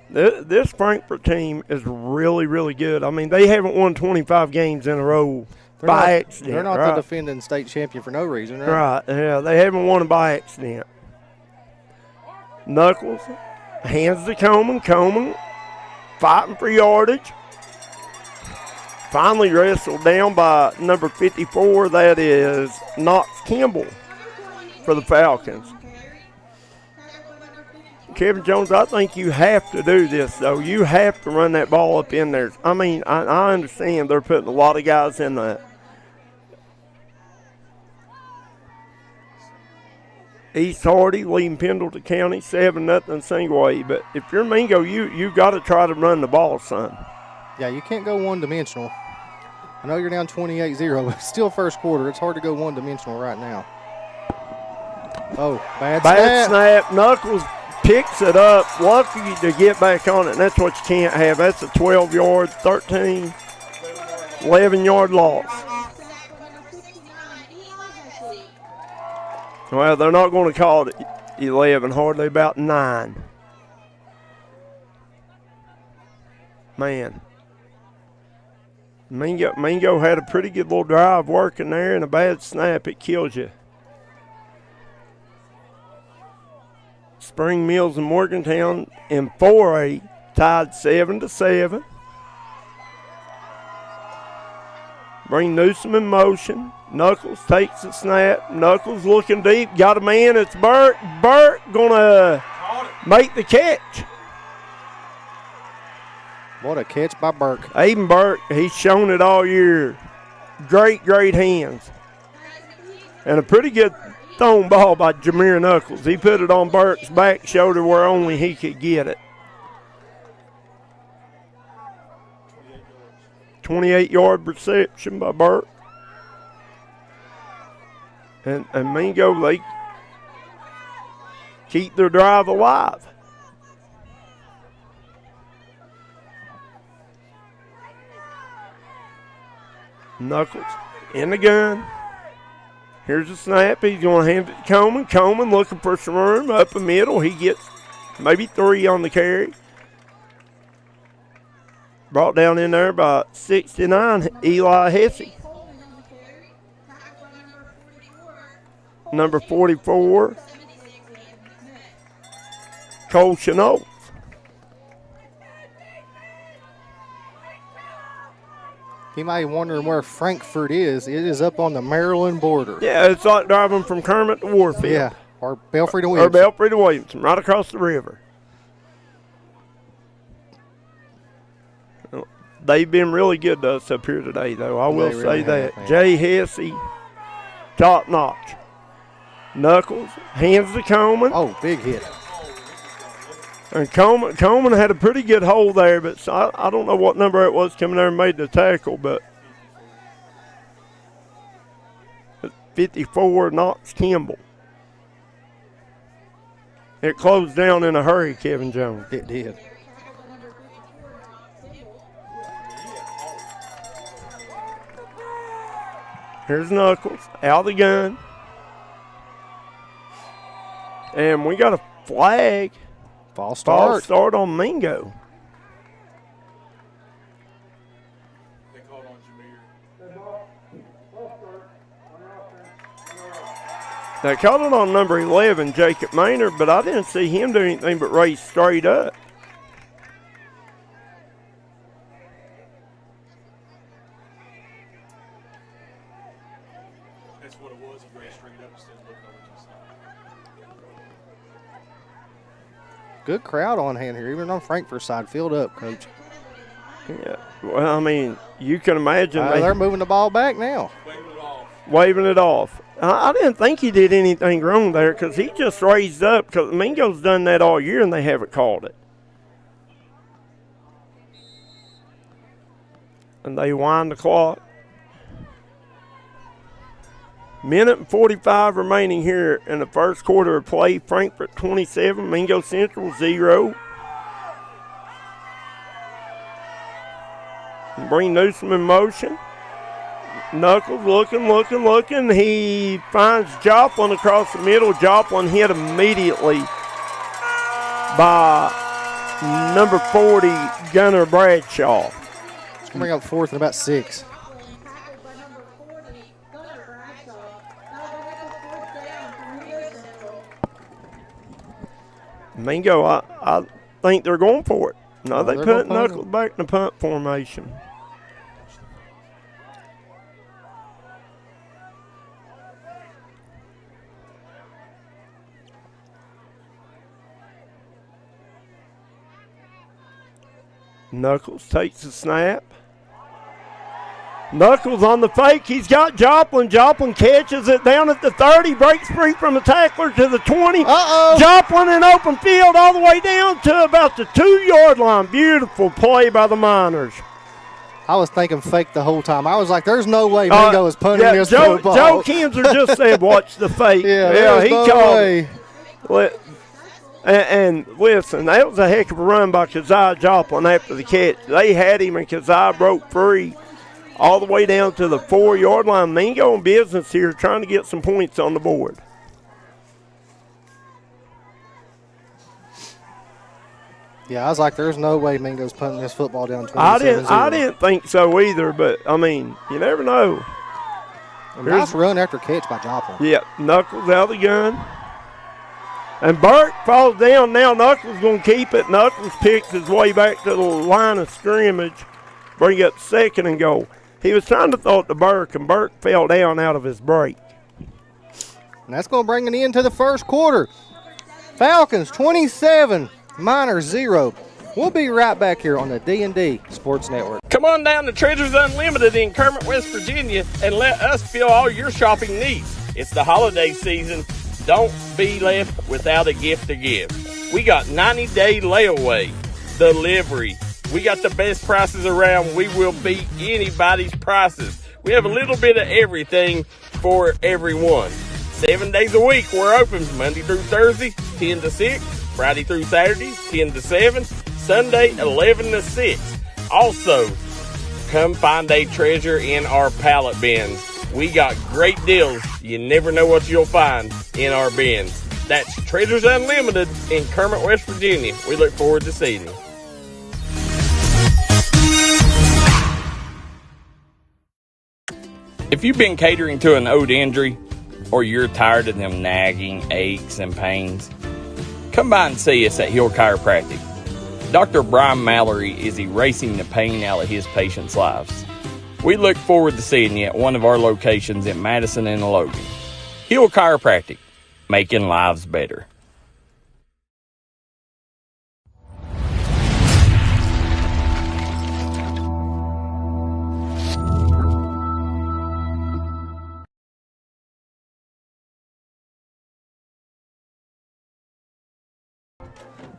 this Frankfort team is really, really good. I mean, they haven't won 25 games in a row by accident. They're not right? the defending state champion for no reason, right? Right, yeah. They haven't won it by accident. Knuckles hands to Coleman. Coleman fighting for yardage. Finally wrestled down by number 54. That is Knox Kimball for the Falcons. Kevin Jones, I think you have to do this, though. You have to run that ball up in there. I mean, I understand they're putting a lot of guys in that. East Hardy leading Pendleton County 7-0 single A. But if you're Mingo, you got to try to run the ball, son. Yeah, you can't go one-dimensional. I know you're down 28-0, but still first quarter. It's hard to go one-dimensional right now. Oh, bad snap. Knuckles picks it up. Lucky to get back on it, and that's what you can't have. That's a 12-yard, 13, 11-yard loss. Well, they're not going to call it 11, hardly about 9. Man. Mingo had a pretty good little drive working there, and a bad snap, it kills you. Spring Mills and Morgantown in 4A tied 7-7. Bring Newsom in motion. Knuckles takes the snap. Knuckles looking deep. Got a man. It's Burt. Burt going to make the catch. What a catch by Burke. Aiden Burke, he's shown it all year. Great hands. And a pretty good thrown ball by Jameer Knuckles. He put it on Burke's back shoulder where only he could get it. 28-yard reception by Burke. And Mingo, they keep their drive alive. Knuckles in the gun. Here's a snap. He's going to hand it to Coleman. Coleman looking for some room up the middle. He gets maybe 3 on the carry. Brought down in there by 69, Eli Hesse. Number 44, Cole Chenault. You might be wondering where Frankfort is. It is up on the Maryland border. Yeah, it's like driving from Kermit to Warfield. Yeah, or Belfry to Williamson. Or Belfry to Williamson, right across the river. They've been really good to us up here today, though. I will say that. Jay Hesse, top notch. Knuckles, hands to Coleman. Oh, big hit. And Coleman had a pretty good hold there, but I don't know what number it was coming there and made the tackle, but 54, Knox Kimball. It closed down in a hurry, Kevin Jones. It did. Here's Knuckles, out of the gun. And we got a flag. False start. False start on Mingo. They called on Jameer. They called it on number 11, Jacob Maynard, but I didn't see him do anything but race straight up. That's what it was. He ran straight up instead of looking over to the side. Good crowd on hand here, even on Frankfurt's side. Filled up, Coach. Yeah. Well, I mean, you can imagine. They're moving the ball back now. Waving it off. I didn't think he did anything wrong there because he just raised up because Mingo's done that all year and they haven't called it. And they wind the clock. Minute and 45 remaining here in the first quarter of play. Frankfort 27, Mingo Central 0. Bring Newsom in motion. Knuckles looking. He finds Joplin across the middle. Joplin hit immediately by number 40, Gunnar Bradshaw. It's going to bring up fourth and about 6. Mingo, I think they're going for it. No, they they're put going Knuckles back in the punt formation. Knuckles takes the snap. Knuckles on the fake. He's got Joplin. Joplin catches it down at the 30. Breaks free from the tackler to the 20. Uh-oh. Joplin in open field all the way down to about the 2-yard line. Beautiful play by the Miners. I was thinking fake the whole time. I was like, there's no way Mingo is punting this football. Joe Kinzer just said, watch the fake. He called it. And listen, that was a heck of a run by Keziah Joplin after the catch. They had him, and Keziah broke free all the way down to the 4-yard line. Mingo in business here trying to get some points on the board. Yeah, I was like, there's no way Mingo's punting this football down 27-0. I didn't think so either, but, I mean, you never know. Nice run after catch by Joplin. Yeah, Knuckles out of the gun. And Burke falls down. Now Knuckles going to keep it. Knuckles picks his way back to the line of scrimmage. Bring up 2nd and goal. He was trying to throw it to Burke, and Burke fell down out of his break. And that's going to bring it into the first quarter. Falcons 27, Miners 0. We'll be right back here on the D&D Sports Network. Come on down to Treasures Unlimited in Kermit, West Virginia, and let us fill all your shopping needs. It's the holiday season. Don't be left without a gift to give. We got 90-day layaway, delivery. We got the best prices around. We will beat anybody's prices. We have a little bit of everything for everyone. 7 days a week, we're open Monday through Thursday, 10 to 6, Friday through Saturday, 10 to 7, Sunday, 11 to 6. Also, come find a treasure in our pallet bins. We got great deals. You never know what you'll find in our bins. That's Treasures Unlimited in Kermit, West Virginia. We look forward to seeing you. If you've been catering to an old injury, or you're tired of them nagging aches and pains, come by and see us at Hill Chiropractic. Dr. Brian Mallory is erasing the pain out of his patients' lives. We look forward to seeing you at one of our locations in Madison and Logan. Hill Chiropractic, making lives better.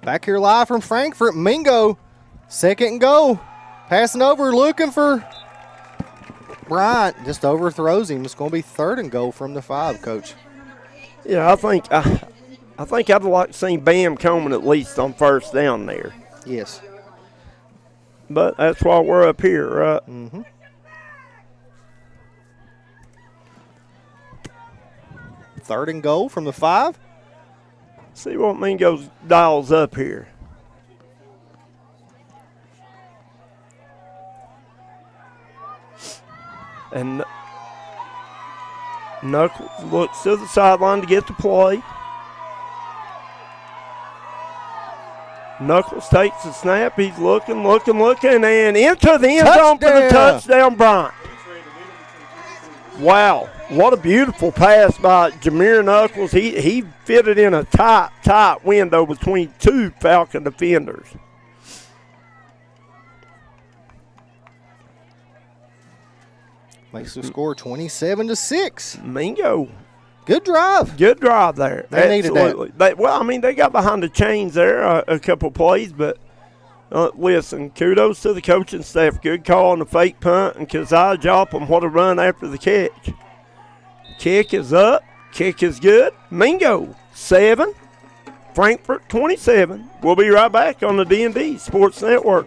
Back here live from Frankfort, Mingo, second and goal. Passing over, looking for Bryant. Just overthrows him. It's going to be third and goal from the 5, Coach. Yeah, I think I'd like to see Bam Coleman at least on first down there. Yes. But that's why we're up here, right? Mm-hmm. Third and goal from the 5. See what Mingo dials up here. And Knuckles looks to the sideline to get the play. Knuckles takes the snap. He's looking, and into the end zone for the touchdown, Bryant. Wow, what a beautiful pass by Jameer Knuckles. He fitted in a tight window between two Falcon defenders. Makes the score 27-6. Mingo. Good drive. Good drive there. They needed that. They got behind the chains there a couple plays, but listen, kudos to the coaching staff. Good call on the fake punt, and Keziah Joplin, what a run after the catch. Kick is up. Kick is good. Mingo, 7. Frankfort, 27. We'll be right back on the D&D Sports Network.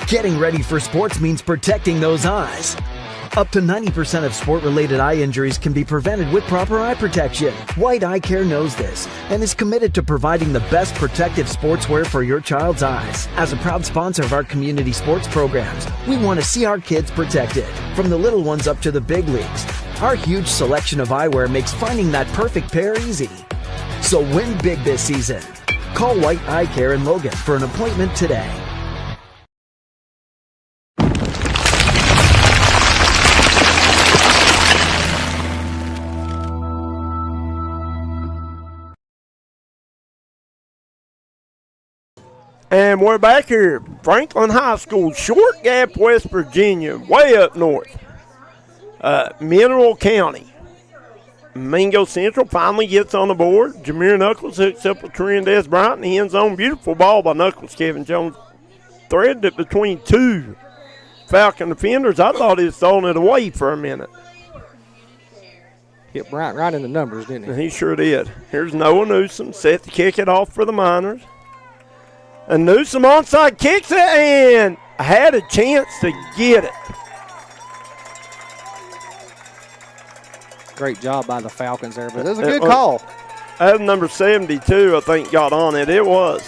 Getting ready for sports means protecting those eyes. Up to 90% of sport-related eye injuries can be prevented with proper eye protection. White Eye Care knows this and is committed to providing the best protective sportswear for your child's eyes. As a proud sponsor of our community sports programs, we want to see our kids protected, from the little ones up to the big leagues. Our huge selection of eyewear makes finding that perfect pair easy. So win big this season. Call White Eye Care in Logan for an appointment today. And we're back here, Franklin High School, Short Gap, West Virginia, way up north. Mineral County. Mingo Central finally gets on the board. Jameer Knuckles hooks up with Trendez Bryant in the end zone. Beautiful ball by Knuckles. Kevin Jones threaded it between two Falcon defenders. I thought he was throwing it away for a minute. Hit Bryant right in the numbers, didn't he? He sure did. Here's Noah Newsom set to kick it off for the Miners. And Newsom onside kicks it and had a chance to get it. Great job by the Falcons there, but it was a good call. That number 72, I think, got on it. It was.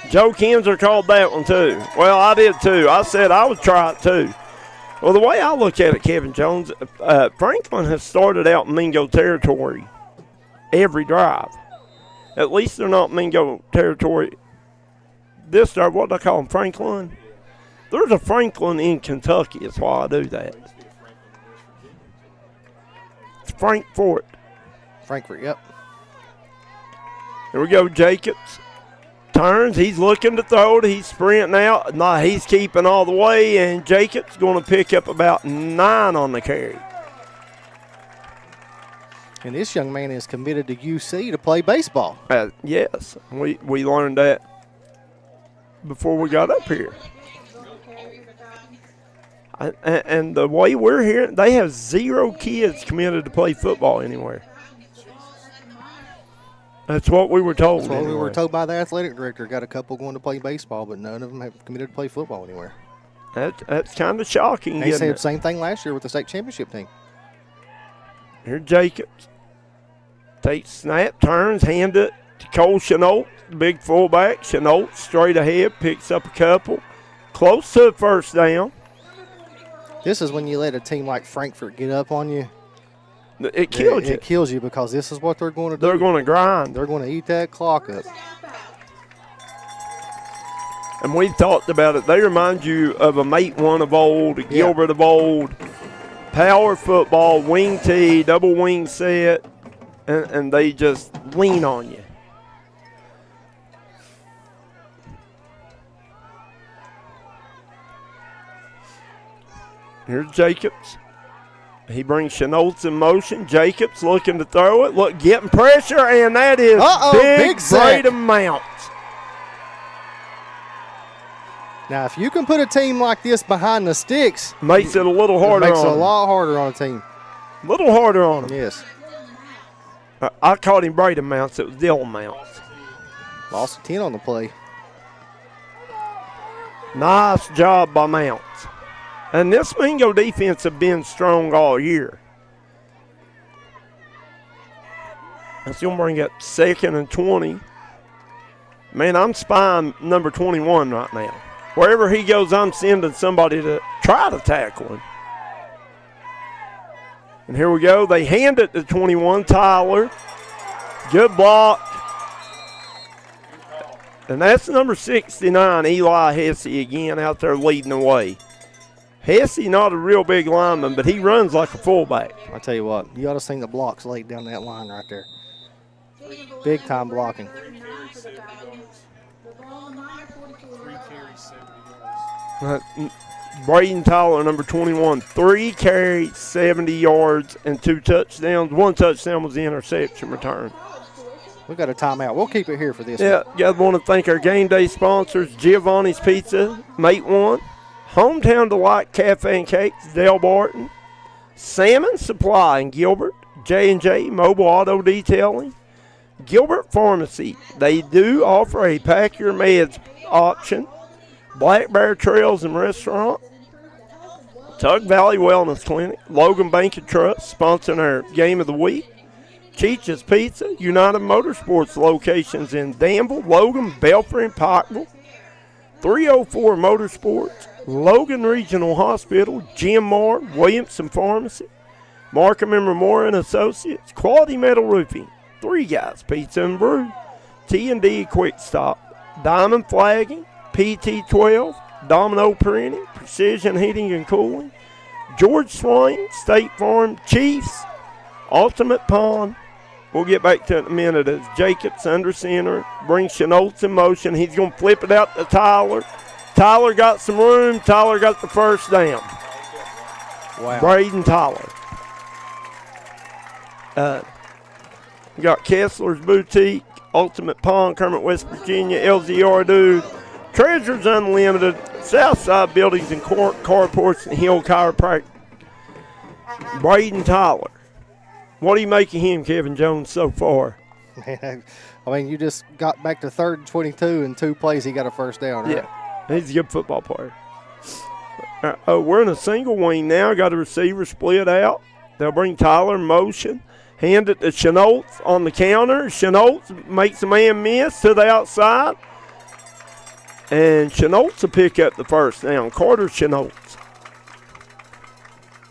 Joe Kinzer called that one, too. Well, I did, too. I said I would try it, too. Well, the way I look at it, Kevin Jones, Franklin has started out in Mingo territory every drive. At least they're not Mingo territory. This drive, what do I call them, Franklin? There's a Franklin in Kentucky. That's why I do that. It's Frankfort. Frankfort, yep. Here we go, Jacobs. turns. He's looking to throw it. He's sprinting out. No, he's keeping all the way, and Jacobs going to pick up about 9 on the carry. And this young man is committed to UC to play baseball. Yes, we learned that before we got up here. And the way we're hearing, they have 0 kids committed to play football anywhere. That's what we were told. That's what anyway. we were told by the athletic director. Got a couple going to play baseball, but none of them have committed to play football anywhere. That's kind of shocking. They said the same thing last year with the state championship team. Here's Jacobs. Takes snap, turns, hand it to Cole Chenault, the big fullback. Chenault straight ahead, picks up a couple. Close to the first down. This is when you let a team like Frankfort get up on you. It kills you. It kills you because this is what they're going to do. They're going to grind. They're going to eat that clock up. And we've talked about it. They remind you of a Mate 1 of old, a Gilbert of old. Power football, wing tee, double wing set, and they just lean on you. Here's Jacobs. He brings Chenault in motion. Jacobs looking to throw it. Look, getting pressure, and that is big Braden Mount. Now, if you can put a team like this behind the sticks, makes it a little harder. Makes it a lot harder on a team. A little harder on him. Yes. I called him Braden Mounts. It was Dylan Mounts. Lost a 10 on the play. Nice job by Mounts. And this Mingo defense have been strong all year. That's going to bring up 2nd and 20. Man, I'm spying number 21 right now. Wherever he goes, I'm sending somebody to try to tackle him. And here we go. They hand it to 21, Tyler. Good block. And that's number 69, Eli Hesse again out there leading the way. Hesse not a real big lineman, but he runs like a fullback. I tell you what, you ought to see the blocks laid down that line right there. Big time blocking. Braden Tyler, number 21, 3 carries, 70 yards, and 2 touchdowns. 1 touchdown was the interception return. We got a timeout. We'll keep it here for this. Yeah, I want to thank our game day sponsors, Giovanni's Pizza, Mate 1, Hometown Delight Cafe and Cakes, Dale Barton, Salmon Supply in Gilbert, J&J Mobile Auto Detailing, Gilbert Pharmacy. They do offer a pack your meds option. Black Bear Trails and Restaurant, Tug Valley Wellness Clinic, Logan Bank and Trust, sponsoring our Game of the Week, Cheech's Pizza, United Motorsports locations in Danville, Logan, Belfry, and Pikeville, 304 Motorsports, Logan Regional Hospital, Jim Moore, Williamson Pharmacy, Markham and Memorial and Associates, Quality Metal Roofing, Three Guys Pizza and Brew, T&D Quick Stop, Diamond Flagging, PT12, Domino Printing, Precision Heating and Cooling, George Swain, State Farm, Chiefs, Ultimate Pond. We'll get back to it in a minute as Jacobs under center, brings Chenault in motion. He's going to flip it out to Tyler. Tyler got some room. Tyler got the first down. Wow. Braden Tyler. We got Kessler's Boutique, Ultimate Pond, Kermit, West Virginia, LZR Dude, Treasures Unlimited, Southside Buildings and Carports, and Hill Chiropractic. Braden Tyler. What do you make of him, Kevin Jones, so far? Man, I mean, you just got back to 3rd and 22 in 2 plays. He got a first down, right? Yeah, he's a good football player. We're in a single wing now. Got a receiver split out. They'll bring Tyler in motion. Hand it to Chenault on the counter. Chenault makes a man miss to the outside. And Chenault will pick up the first down. Carter Chenault.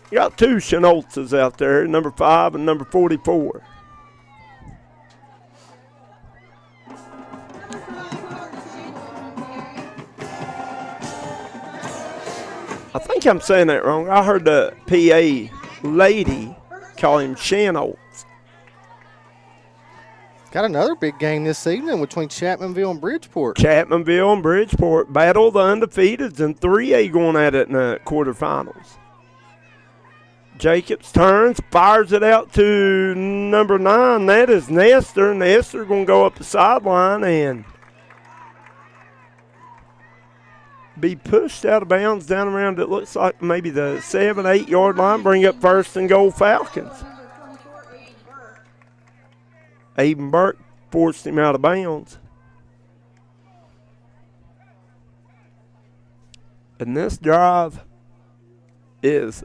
You got 2 Chenaults out there, number 5 and number 44. I think I'm saying that wrong. I heard the PA lady call him Chenault. Got another big game this evening between Chapmanville and Bridgeport. Chapmanville and Bridgeport battle of the undefeateds in 3A going at it in the quarterfinals. Jacobs turns, fires it out to number 9. That is Nestor. Nestor going to go up the sideline and be pushed out of bounds down around, it looks like maybe the 7-8 yard line. Bring up first and goal Falcons. Aiden Burke forced him out of bounds. And this drive is,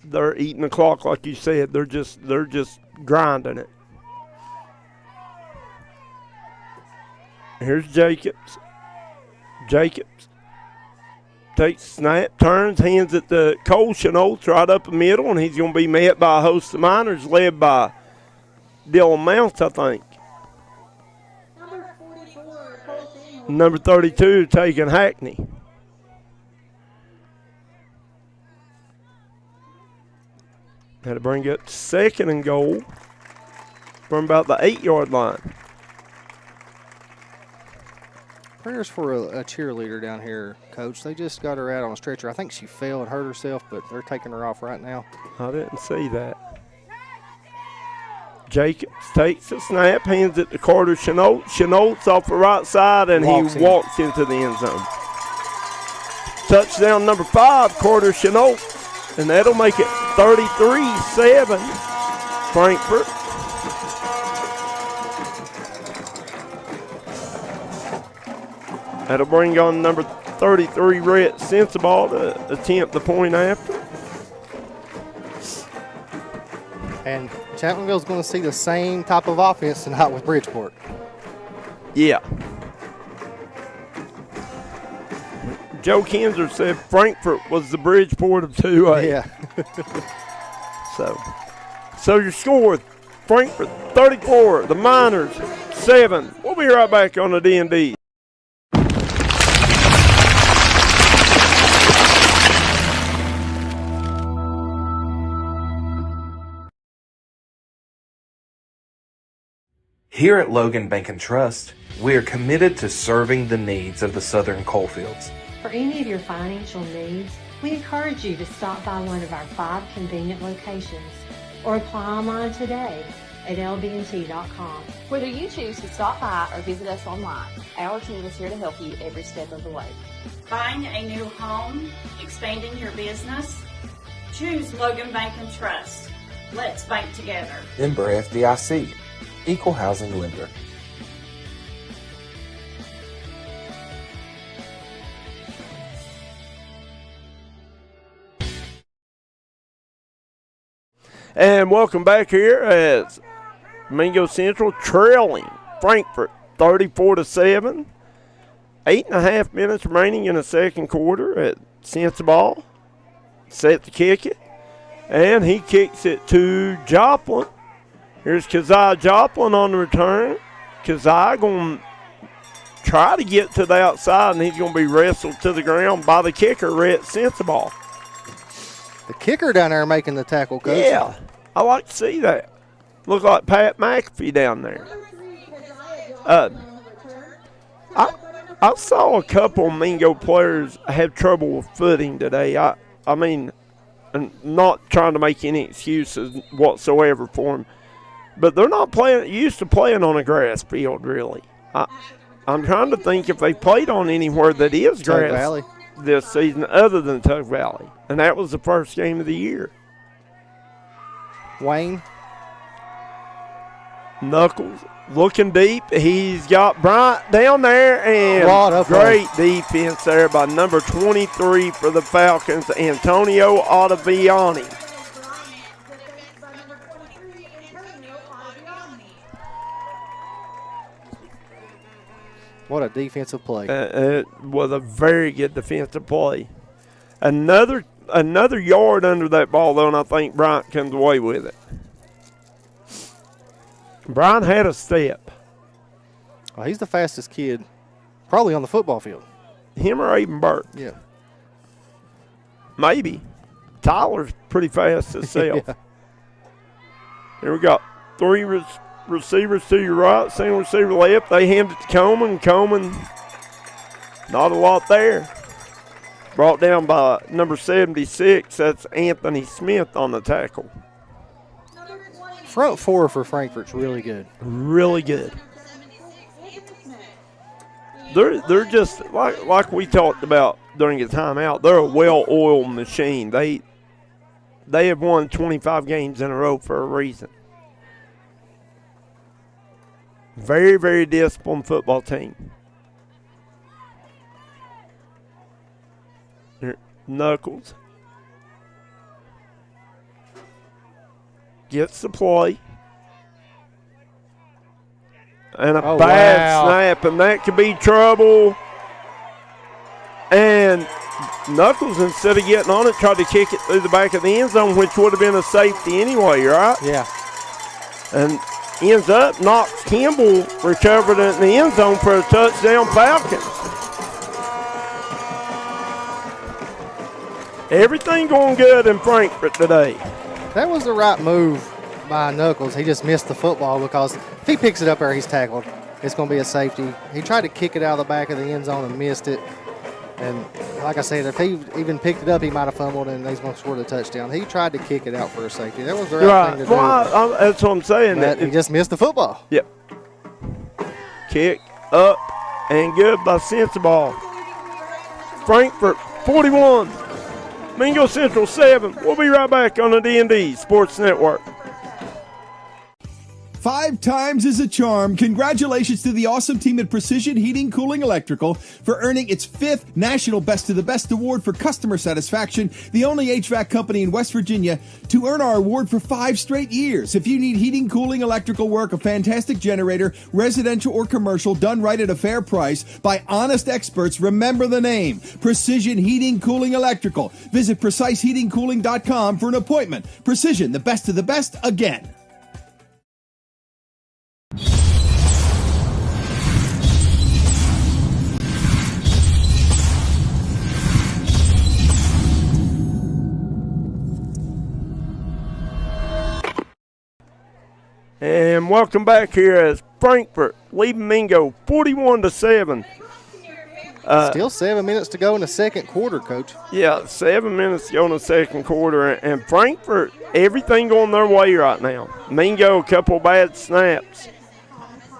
they're eating the clock like you said. They're just grinding it. Here's Jacobs. Jacobs takes snap, turns, hands it to Cole Chenault right up the middle, and he's going to be met by a host of Miners led by Dylan Mounts, I think. Number 32 taking Hackney. Had to bring it second and goal from about the 8 yard line. Prayers for a cheerleader down here, Coach. They just got her out on a stretcher. I think she fell and hurt herself, but they're taking her off right now. I didn't see that. Jacobs takes the snap, hands it to Carter Chenault. Chenault's off the right side, and he walks into the end zone. Touchdown number 5, Carter Chenault, and that'll make it 33-7, Frankfort. That'll bring on number 33, Rhett Sensabaugh, to attempt the point after. And Chapmanville's going to see the same type of offense tonight with Bridgeport. Yeah. Joe Kinzer said Frankfort was the Bridgeport of 2A. Yeah. So your score, Frankfort 34, the Miners 7. We'll be right back on the D&D. Here at Logan Bank and Trust, we are committed to serving the needs of the Southern Coalfields. For any of your financial needs, we encourage you to stop by one of our 5 convenient locations or apply online today at lbnt.com. Whether you choose to stop by or visit us online, our team is here to help you every step of the way. Buying a new home, expanding your business? Choose Logan Bank and Trust. Let's bank together. Member FDIC, Equal Housing Lender. And welcome back here as Mingo Central trailing Frankfort 34-7. 8.5 minutes remaining in the second quarter at Sensabaugh. Set to kick it. And he kicks it to Joplin. Here's Kazai Joplin on the return. Kazai going to try to get to the outside, and he's going to be wrestled to the ground by the kicker, Rhett Sensabaugh. The kicker down there making the tackle, Coach. Yeah, I like to see that. Look like Pat McAfee down there. I saw a couple Mingo players have trouble with footing today. I mean, and not trying to make any excuses whatsoever for them, but they're not used to playing on a grass field, really. I'm trying to think if they played on anywhere that is grass. Tug Valley. This season other than Tug Valley. And that was the first game of the year. Wayne. Knuckles looking deep. He's got Bryant down there, and great defense there by number 23 for the Falcons, Antonio Ottaviani. What a defensive play. It was a very good defensive play. Another yard under that ball, though, and I think Bryant comes away with it. Bryant had a step. Well, he's the fastest kid probably on the football field. Him or Aiden Burke? Yeah. Maybe. Tyler's pretty fast himself. Yeah. Here we go. Three receivers to your right, single receiver left. They hand it to Coleman. Coleman, not a lot there. Brought down by number 76. That's Anthony Smith on the tackle. Front four for Frankfort's really good. Really good. They're just like we talked about during the timeout. They're a well-oiled machine. They have won 25 games in a row for a reason. Very, very disciplined football team. Knuckles gets the play. And a bad snap, and that could be trouble. And Knuckles, instead of getting on it, tried to kick it through the back of the end zone, which would have been a safety anyway, right? Yeah. And ends up, Knox Campbell recovered it in the end zone for a touchdown Falcons. Everything going good in Frankfort today. That was the right move by Knuckles. He just missed the football because if he picks it up there, he's tackled. It's going to be a safety. He tried to kick it out of the back of the end zone and missed it. And like I said, if he even picked it up, he might have fumbled and he's going to score the touchdown. He tried to kick it out for a safety. That was the right thing to do. Well, that's what I'm saying. But he just missed the football. Yep. Kick up and good by Sensabaugh. Frankfort 41. Mingo Central 7. We'll be right back on the D&D Sports Network. 5 times is a charm. Congratulations to the awesome team at Precision Heating, Cooling, Electrical for earning its 5th National Best of the Best Award for customer satisfaction, the only HVAC company in West Virginia to earn our award for 5 straight years. If you need heating, cooling, electrical work, a fantastic generator, residential or commercial, done right at a fair price by honest experts, remember the name, Precision Heating, Cooling, Electrical. Visit PreciseHeatingCooling.com for an appointment. Precision, the best of the best, again. And welcome back here as Frankfort leading Mingo 41-7. Still 7 minutes to go in the second quarter, Coach. Yeah, 7 minutes to go in the second quarter. And Frankfort, everything going their way right now. Mingo, a couple bad snaps.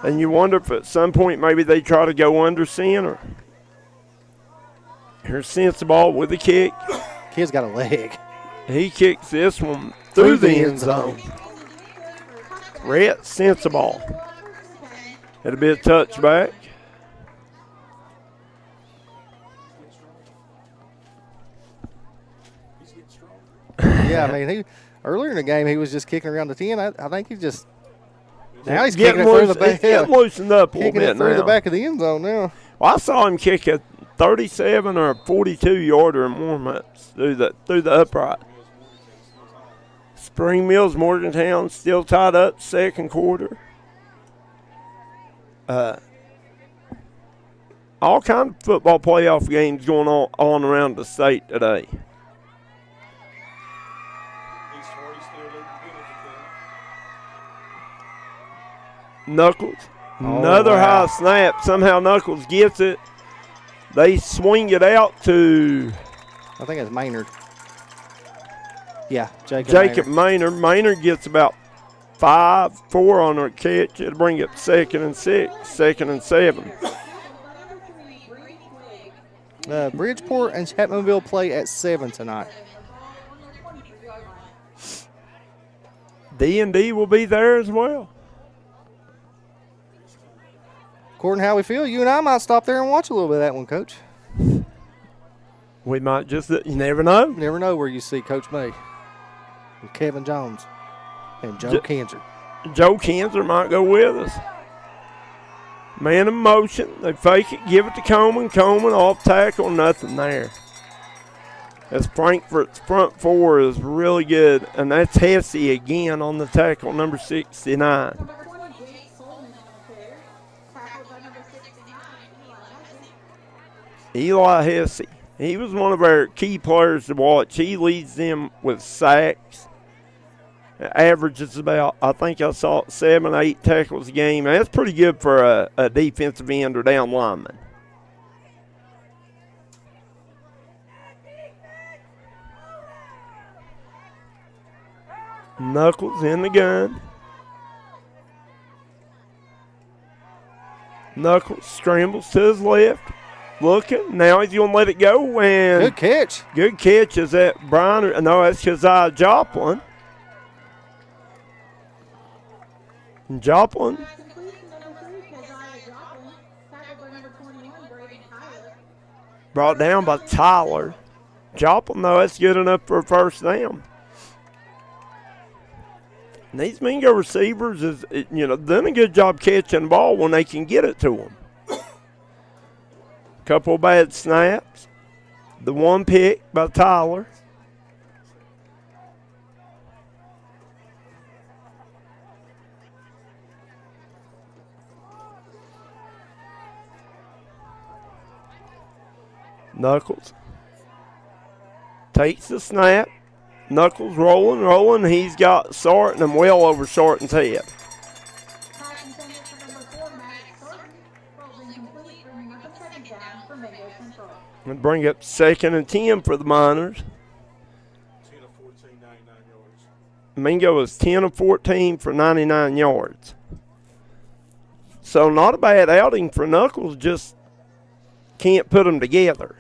And you wonder if at some point maybe they try to go under center. Here's Sensabaugh with a kick. Kid's got a leg. He kicks this one through the end zone. Rhett Sensabaugh. It'll be a touchback. Yeah, I mean, earlier in the game he was just kicking around the 10. I think he's just now he's kicking it through the back. Getting loosened up a little kicking bit it through now. the back of the end zone now. Well, I saw him kick a 37 or a 42-yarder in warm-ups through the upright. Spring Mills, Morgantown still tied up second quarter. All kind of football playoff games going on around the state today. Knuckles, another high snap. Somehow Knuckles gets it. They swing it out to, I think it's Maynard. Yeah, Jacob Maynard. Maynard gets about 5-4 on her catch. It'll bring it 2nd and 6, 2nd and 7. Bridgeport and Chapmanville play at 7 tonight. D&D will be there as well. According to how we feel, you and I might stop there and watch a little bit of that one, Coach. We might just, you never know. You never know where you see Coach May and Kevin Jones and Joe Kanzer. Joe Kanzer might go with us. Man in motion. They fake it, give it to Coleman. Coleman off tackle, nothing there. As Frankfort's front four is really good, and that's Hesse again on the tackle, number 69. Eli Hesse. He was one of our key players to watch. He leads them with sacks. Averages about, I think I saw 7, 8 tackles a game. That's pretty good for a defensive end or down lineman. Knuckles in the gun. Knuckles scrambles to his left. Looking. Now he's going to let it go. And good catch. Good catch. Is that Brian? No, that's Keziah Joplin. Joplin. Brought down by Tyler. Joplin, though, that's good enough for a first down. And these Mingo receivers is, done a good job catching the ball when they can get it to them. Couple bad snaps. The one pick by Tyler. Knuckles takes the snap. Knuckles rolling. He's got Sarton and well over Sarton's head. And bring up 2nd and 10 for the Miners. 10 of 14, 99 yards. Mingo is 10 of 14 for 99 yards. So not a bad outing for Knuckles, just can't put them together.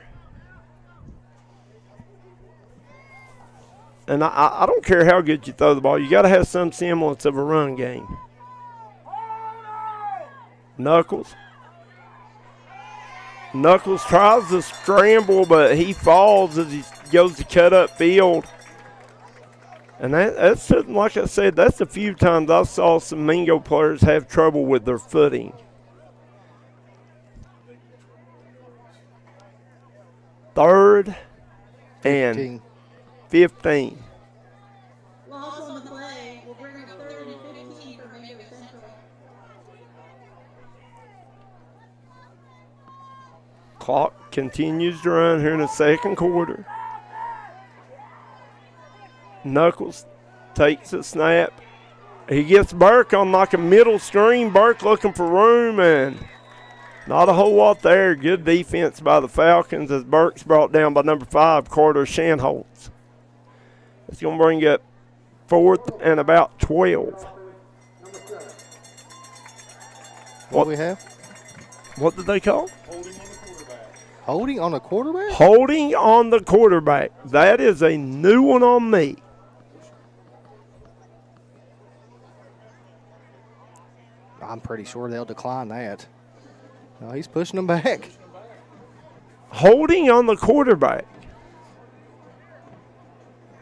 And I don't care how good you throw the ball. You got to have some semblance of a run game. Knuckles tries to scramble, but he falls as he goes to cut up field. And that's like I said, that's a few times I saw some Mingo players have trouble with their footing. 3rd and 15. Loss on the play will bring up 3rd and 15 for Mingo Central. Clock continues to run here in the second quarter. Knuckles takes a snap. He gets Burke on like a middle screen. Burke looking for room, and not a whole lot there. Good defense by the Falcons as Burke's brought down by number 5, Carter Shanholtz. It's going to bring up 4th and about 12. What we have? What did they call? Holding on the quarterback? Holding on the quarterback. That is a new one on me. I'm pretty sure they'll decline that. No, he's pushing them back. Holding on the quarterback.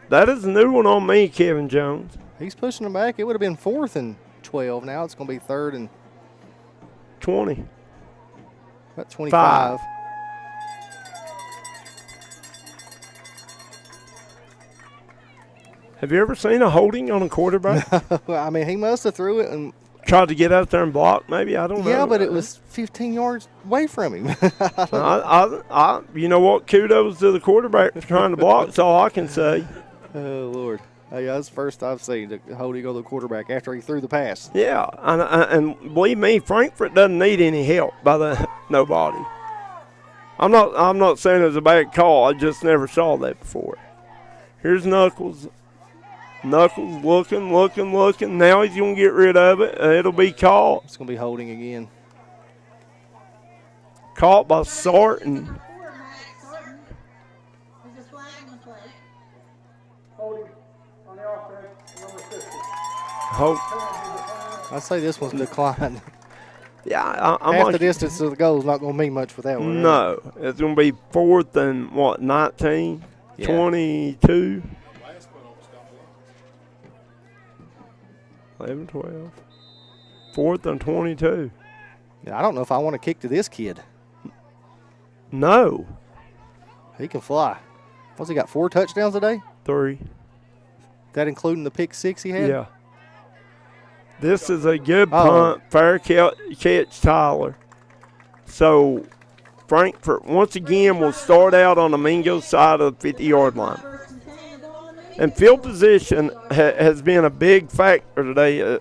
That is a new one on me, Kevin Jones. He's pushing them back. It would have been 4th and 12. Now it's going to be 3rd and 20. About 25. Have you ever seen a holding on a quarterback? I mean, he must have threw it and tried to get out there and block, maybe. I don't know. Yeah, but it was 15 yards away from him. You know what? Kudos to the quarterback for trying to block. That's all I can say. Oh, Lord. Hey, that's the first I've seen the holding on the quarterback after he threw the pass. Yeah, and believe me, Frankfort doesn't need any help by nobody. I'm not saying it was a bad call. I just never saw that before. Here's Knuckles. Knuckles looking. Now he's going to get rid of it. It'll be caught. It's going to be holding again. Caught by Sarton. I'd say this one's declined. Yeah, half the distance to the goal is not going to mean much for that one. No, it's going to be 4th and 19, yeah. 22. 11, 12. 4th and 22. Yeah, I don't know if I want to kick to this kid. No. He can fly. What's he got, 4 touchdowns today? 3. That including the pick 6 he had? Yeah. This is a good punt. Fair catch, Tyler. So, Frankfort, once again, will start out on the Mingo side of the 50-yard line. And field position has been a big factor today.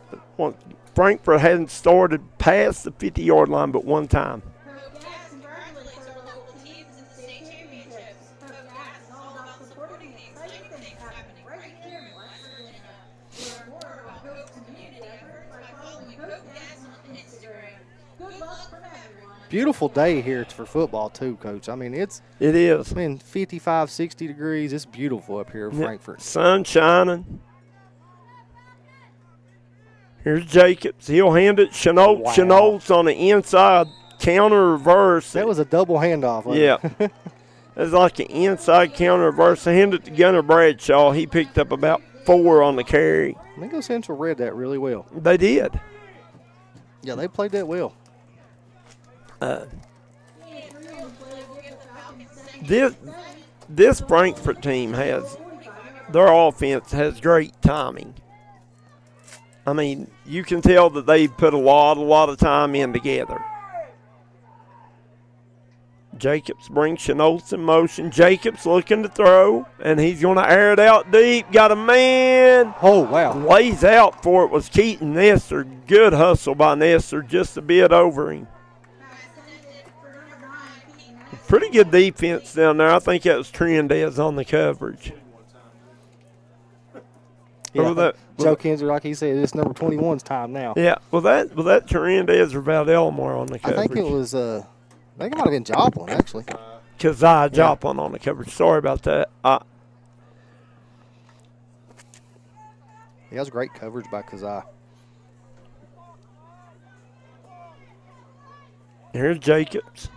Frankfort hadn't started past the 50-yard line but one time. Beautiful day here for football too, Coach. I mean, it is. I mean, 55, 60 degrees. It's beautiful up here in Frankfort. Sun shining. Here's Jacobs. He'll hand it. Chenault. Wow. Chenault's on the inside counter reverse. That was a double handoff. Yeah. It's like an inside counter reverse. I handed it to Gunnar Bradshaw. He picked up about 4 on the carry. Mingo Central read that really well. They did. Yeah, they played that well. This Frankfort team their offense has great timing. I mean, you can tell that they put a lot of time in together. Jacobs brings Chenault in motion. Jacobs looking to throw, and he's going to air it out deep. Got a man. Oh, wow. Lays out for it was Keaton Nestor. Good hustle by Nestor, just a bit over him. Pretty good defense down there. I think that was Trendez on the coverage. Yeah, Joe Kinzer, like he said, it's number 21's time now. Yeah, well that Trendez or Valdelmar on the coverage. I think it was, I think it might have been Joplin, actually. Keziah Joplin on the coverage. Sorry about that. That was great coverage by Keziah. Here's Jacobs.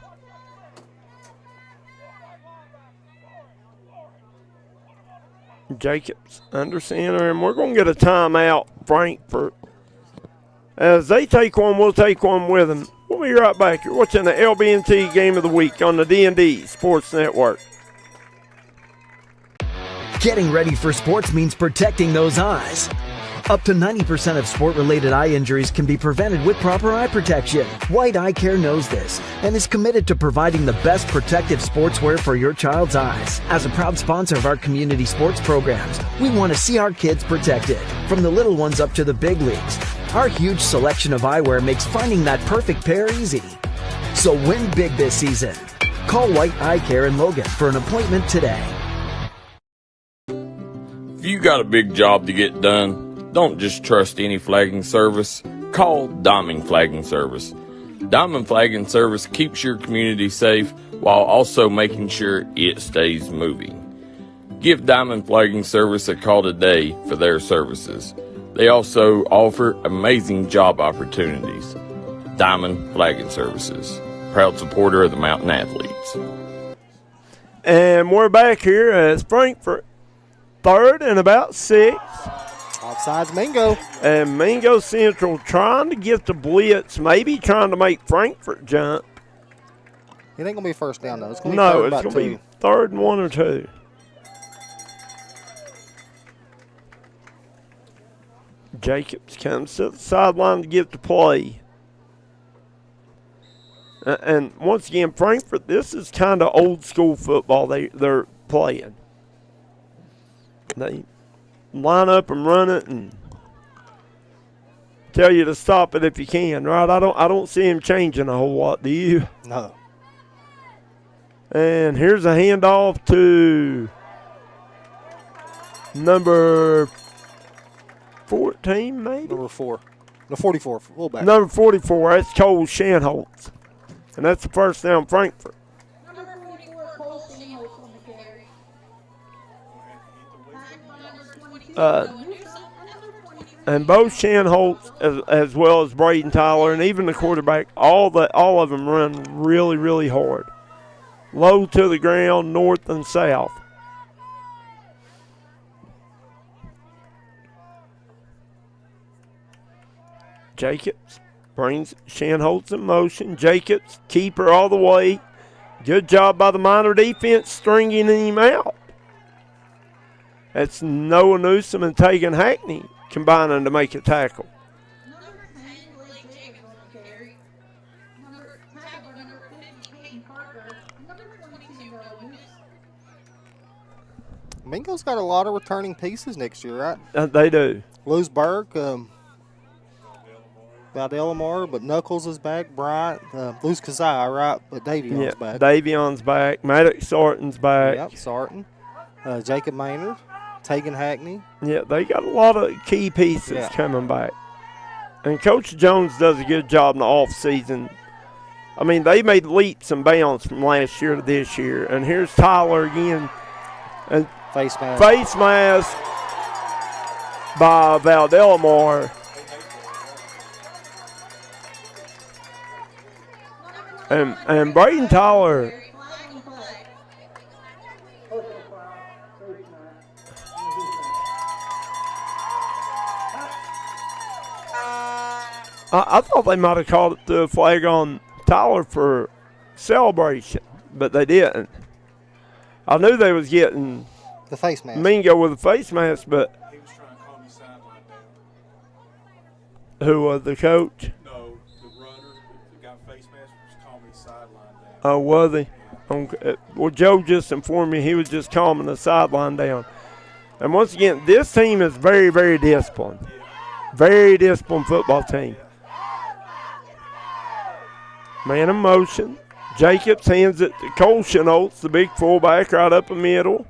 Jacobs under center, and we're going to get a timeout, Frankfort. As they take one, we'll take one with them. We'll be right back. You're watching the LBNT Game of the Week on the D&D Sports Network. Getting ready for sports means protecting those eyes. Up to 90% of sport-related eye injuries can be prevented with proper eye protection. White Eye Care knows this and is committed to providing the best protective sportswear for your child's eyes. As a proud sponsor of our community sports programs, we want to see our kids protected, from the little ones up to the big leagues. Our huge selection of eyewear makes finding that perfect pair easy. So win big this season. Call White Eye Care in Logan for an appointment today. If you got a big job to get done, don't just trust any flagging service. Call Diamond Flagging Service. Diamond Flagging Service keeps your community safe while also making sure it stays moving. Give Diamond Flagging Service a call today for their services. They also offer amazing job opportunities. Diamond Flagging Services, proud supporter of the Mountain Athletes. And we're back here as Frankfort, 3rd and about 6. Outside's Mingo. And Mingo Central trying to get the blitz, maybe trying to make Frankfort jump. It ain't going to be first down, though. It's going to be 3rd and 1 or 2. Jacobs comes to the sideline to get the play. And once again, Frankfort, this is kind of old school football they're playing. They line up and run it and tell you to stop it if you can, right? I don't see him changing a whole lot, do you? No. And here's a handoff to number 14, maybe? Number 4. No, 44, fullback. Number 44, that's Cole Shanholtz. And that's the first down, Frankfort. And both Shanholtz, as well as Braden Tyler, and even the quarterback, all of them run really, really hard. Low to the ground, north and south. Jacobs brings Shanholtz in motion. Jacobs, keeper all the way. Good job by the Minor defense stringing him out. That's Noah Newsom and Tegan Hackney combining to make a tackle. Mingo's got a lot of returning pieces next year, right? They do. Lose Burke, Valdelamar, but Knuckles is back. Bryant, lose Kazai, right? But Davion's back. Davion's back. Maddox Sarton's back. Yep, Sarton. Jacob Maynard, Tegan Hackney. Yeah, they got a lot of key pieces coming back. And Coach Jones does a good job in the offseason. I mean, they made leaps and bounds from last year to this year. And here's Tyler again. And face mask. Face mask by Valdelamar. And Braden Tyler. I thought they might have called it the flag on Tyler for celebration, but they didn't. I knew they was getting the face mask. Mingo with a face mask, but He was trying to call me sideline down. who was the coach? No, the runner, the guy with face mask, was calling me sideline down. Oh, was he? Okay. Well, Joe just informed me he was just calming the sideline down. And once again, this team is very, very disciplined. Very disciplined football team. Man in motion. Jacobs hands it to Cole Chenoltz, the big fullback, right up the middle.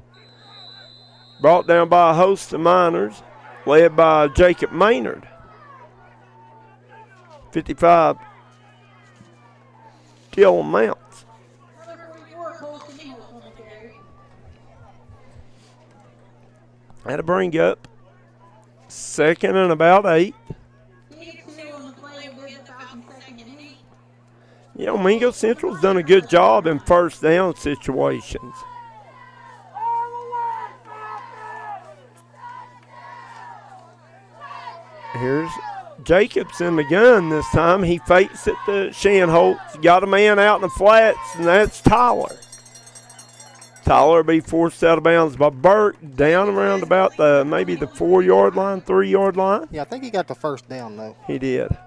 Brought down by a host of Miners, led by Jacob Maynard. 55, Dylan Mounts. Had to bring up 2nd and about 8. You know, Mingo Central's done a good job in first down situations. Here's Jacobs in the gun this time. He fakes it to Shanholtz. Got a man out in the flats, and that's Tyler. Tyler will be forced out of bounds by Burke, down around about maybe the 4-yard line, 3-yard line. Yeah, I think he got the first down, though. He did.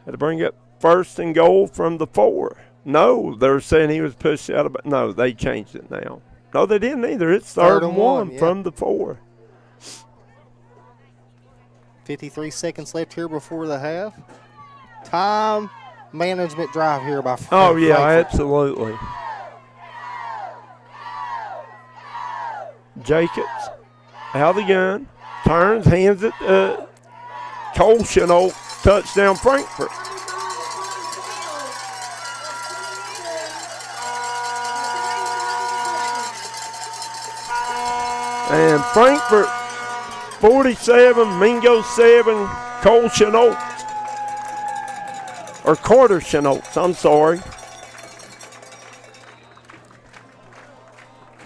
Had to bring up 1st and goal from the 4. No, they're saying he was pushed out of. No, they changed it now. No, they didn't either. It's 3rd and 1 from the 4. 53 seconds left here before the half. Time management drive here by Frankfort. Oh, yeah, absolutely. Jacobs out of the gun, turns, hands it to Cole Chenoltz, touchdown Frankfort. And Frankfort 47, Mingo 7, Cole Chenoltz. Or Carter Chenoltz, I'm sorry.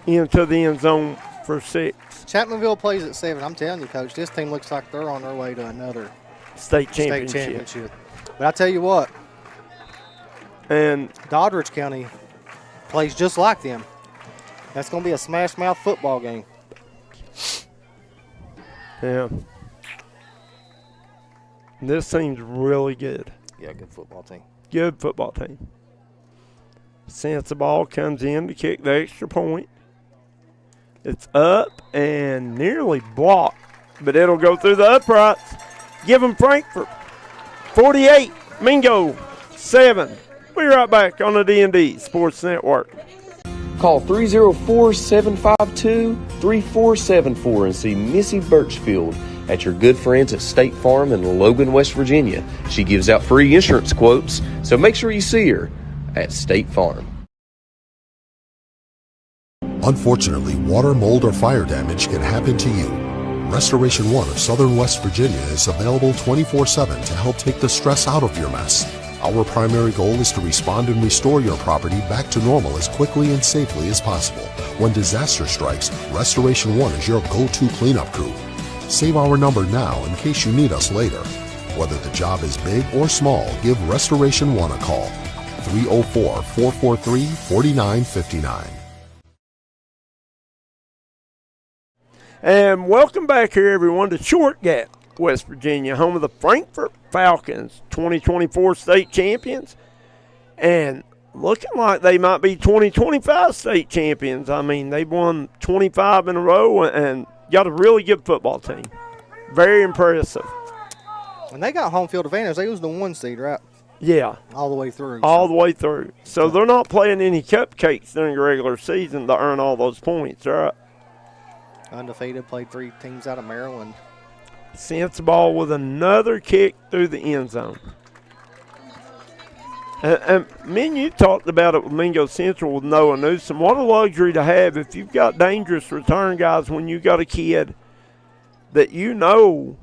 Into the end zone for 6. Chapmanville plays at 7. I'm telling you, Coach, this team looks like they're on their way to another state championship. But I tell you what, and Doddridge County plays just like them. That's going to be a smash-mouth football game. Yeah. This team's really good. Yeah, good football team. Good football team. Since the ball comes in to kick the extra point. It's up and nearly blocked, but it'll go through the uprights. Give them Frankfort. 48, Mingo 7. We're right back on the D&D Sports Network. Call 304-752-3474 and see Missy Birchfield at your good friends at State Farm in Logan, West Virginia. She gives out free insurance quotes, so make sure you see her at State Farm. Unfortunately, water, mold, or fire damage can happen to you. Restoration One of Southern West Virginia is available 24/7 to help take the stress out of your mess. Our primary goal is to respond and restore your property back to normal as quickly and safely as possible. When disaster strikes, Restoration One is your go-to cleanup crew. Save our number now in case you need us later. Whether the job is big or small, give Restoration One a call. 304-443-4959. And welcome back here, everyone, to Short Gap, West Virginia, home of the Frankfort Falcons, 2024 state champions. And looking like they might be 2025 state champions. I mean, they've won 25 in a row and got a really good football team. Very impressive. And they got home field advantage. They was the 1 seed, right? Yeah. All the way through. All the way through. So they're not playing any cupcakes during the regular season to earn all those points, right? Undefeated, played 3 teams out of Maryland. Sends the ball with another kick through the end zone. And me and you talked about it with Mingo Central with Noah Newsom. What a luxury to have if you've got dangerous return guys when you got a kid that you know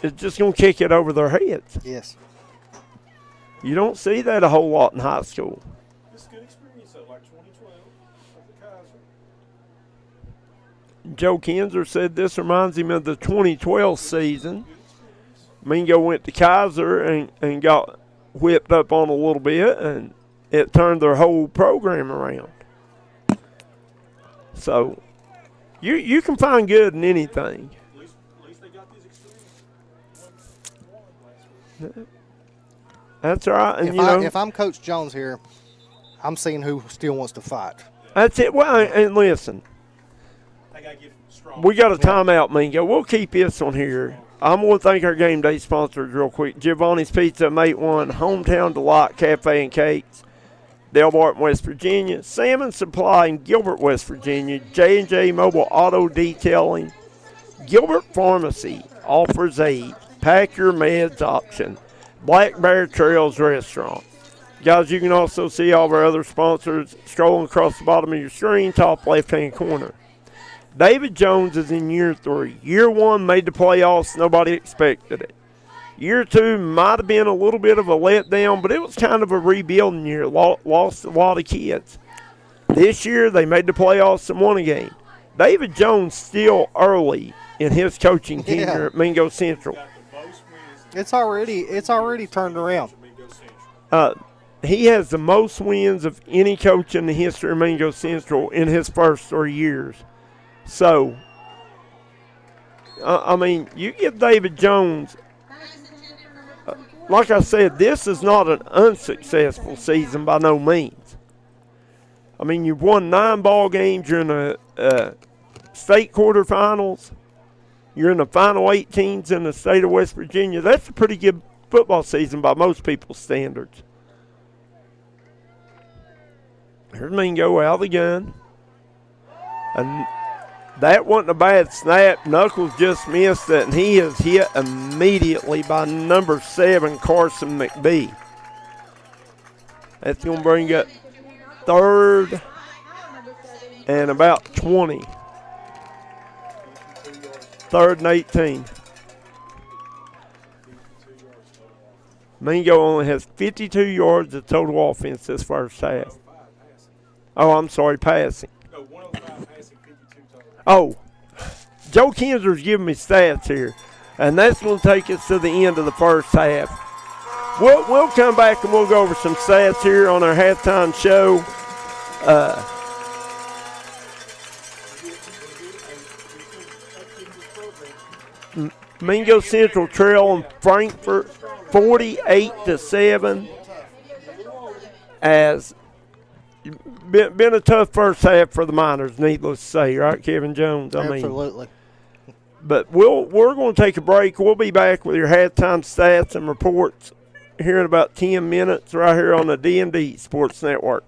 is just going to kick it over their heads. Yes. You don't see that a whole lot in high school. It's a good experience, though, like 2012 at the Kaiser. Joe Kinzer said this reminds him of the 2012 season. Mingo went to Kaiser and got whipped up on a little bit, and it turned their whole program around. So you can find good in anything. At least they got this experience. That's right. And if I'm Coach Jones here, I'm seeing who still wants to fight. That's it. Well, and listen, we got a timeout, Mingo. We'll keep this one here. I'm going to thank our game day sponsors real quick. Giovanni's Pizza, Mate 1, Hometown Delight Cafe and Cakes, Del Barton, West Virginia, Salmon Supply in Gilbert, West Virginia, J&J Mobile Auto Detailing, Gilbert Pharmacy offers a pack your meds option, Black Bear Trails Restaurant. Guys, you can also see all of our other sponsors scrolling across the bottom of your screen, top left-hand corner. David Jones is in year 3. Year 1 made the playoffs. Nobody expected it. Year 2 might have been a little bit of a letdown, but it was kind of a rebuilding year. Lost a lot of kids. This year, they made the playoffs and won a game. David Jones still early in his coaching tenure at Mingo Central. It's already turned around. He has the most wins of any coach in the history of Mingo Central in his first 3 years. So, I mean, you give David Jones, like I said, this is not an unsuccessful season by no means. I mean, you've won 9 ball games. You're in the state quarterfinals. You're in the final 8 teams in the state of West Virginia. That's a pretty good football season by most people's standards. Here's Mingo out of the gun. And that wasn't a bad snap. Knuckles just missed it, and he is hit immediately by number 7, Carson McBee. That's going to bring up 3rd and about 20. 3rd and 18. Mingo only has 52 yards of total offense this first half. Oh, I'm sorry, passing. Oh, Joe Kinzer's giving me stats here, and that's going to take us to the end of the first half. We'll come back and we'll go over some stats here on our halftime show. Mingo Central trailing Frankfort 48-7 as been a tough first half for the Miners, needless to say, right, Kevin Jones? Absolutely. But we're going to take a break. We'll be back with your halftime stats and reports here in about 10 minutes right here on the D&D Sports Network.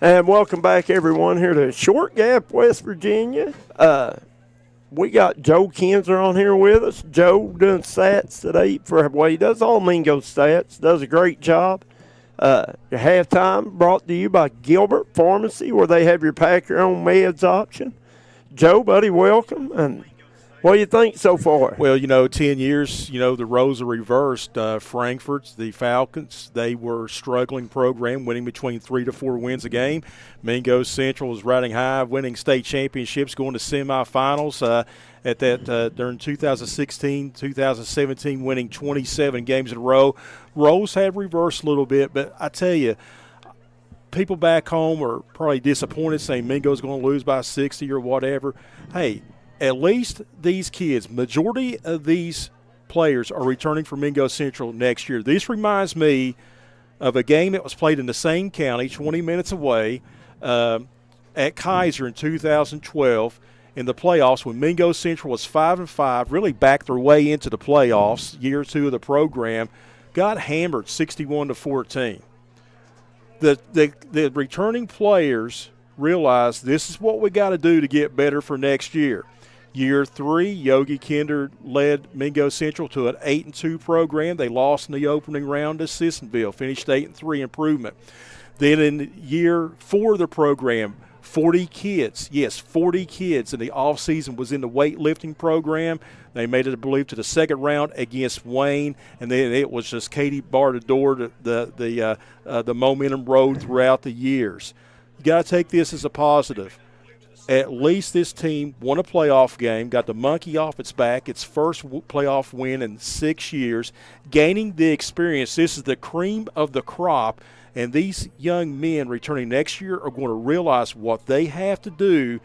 And welcome back, everyone, here to Short Gap, West Virginia. We got Joe Kinzer on here with us. Joe doing stats today he does all Mingo stats, does a great job. Your halftime brought to you by Gilbert Pharmacy, where they have your pack your own meds option. Joe, buddy, welcome. And what do you think so far? Well, 10 years, the roles are reversed. Frankfort, the Falcons, they were a struggling program, winning between 3 to 4 wins a game. Mingo Central was riding high, winning state championships, going to semifinals during 2016, 2017, winning 27 games in a row. Roles have reversed a little bit, but I tell you, people back home are probably disappointed saying Mingo's going to lose by 60 or whatever. Hey, at least these kids, majority of these players are returning for Mingo Central next year. This reminds me of a game that was played in the same county, 20 minutes away, at Kaiser in 2012 in the playoffs when Mingo Central was 5-5, really backed their way into the playoffs, year 2 of the program, got hammered 61-14. The returning players realized this is what we got to do to get better for next year. Year 3, Yogi Kinder led Mingo Central to an 8-2 program. They lost in the opening round to Sissonville, finished 8-3 improvement. Then in year 4 of the program, 40 kids in the offseason was in the weightlifting program. They made it, I believe, to the second round against Wayne, and then it was just Katie barred the door to the momentum road throughout the years. You got to take this as a positive. At least this team won a playoff game, got the monkey off its back, its first playoff win in 6 years, gaining the experience. This is the cream of the crop, and these young men returning next year are going to realize what they have to do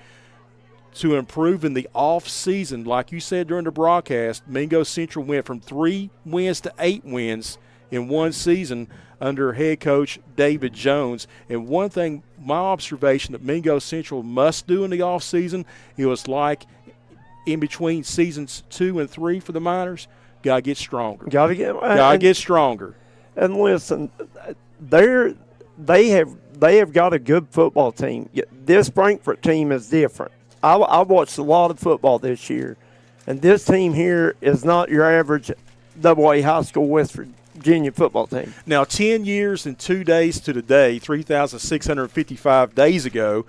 to improve in the off season. Like you said during the broadcast, Mingo Central went from 3 wins to 8 wins in one season under head coach David Jones. And one thing, my observation that Mingo Central must do in the offseason, it was like in between seasons 2 and 3 for the Miners, got to get stronger. Got to get stronger. And listen, they have got a good football team. This Frankfort team is different. I watched a lot of football this year, and this team here is not your average AA high school West Virginia football team. Now, 10 years and 2 days to the day, 3,655 days ago,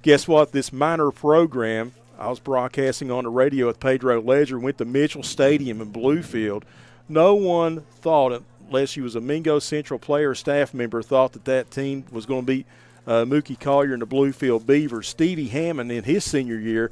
guess what? This minor program, I was broadcasting on the radio with Pedro Ledger, went to Mitchell Stadium in Bluefield. No one thought, unless you was a Mingo Central player or staff member, thought that team was going to beat Mookie Collier and the Bluefield Beavers. Stevie Hammond, in his senior year,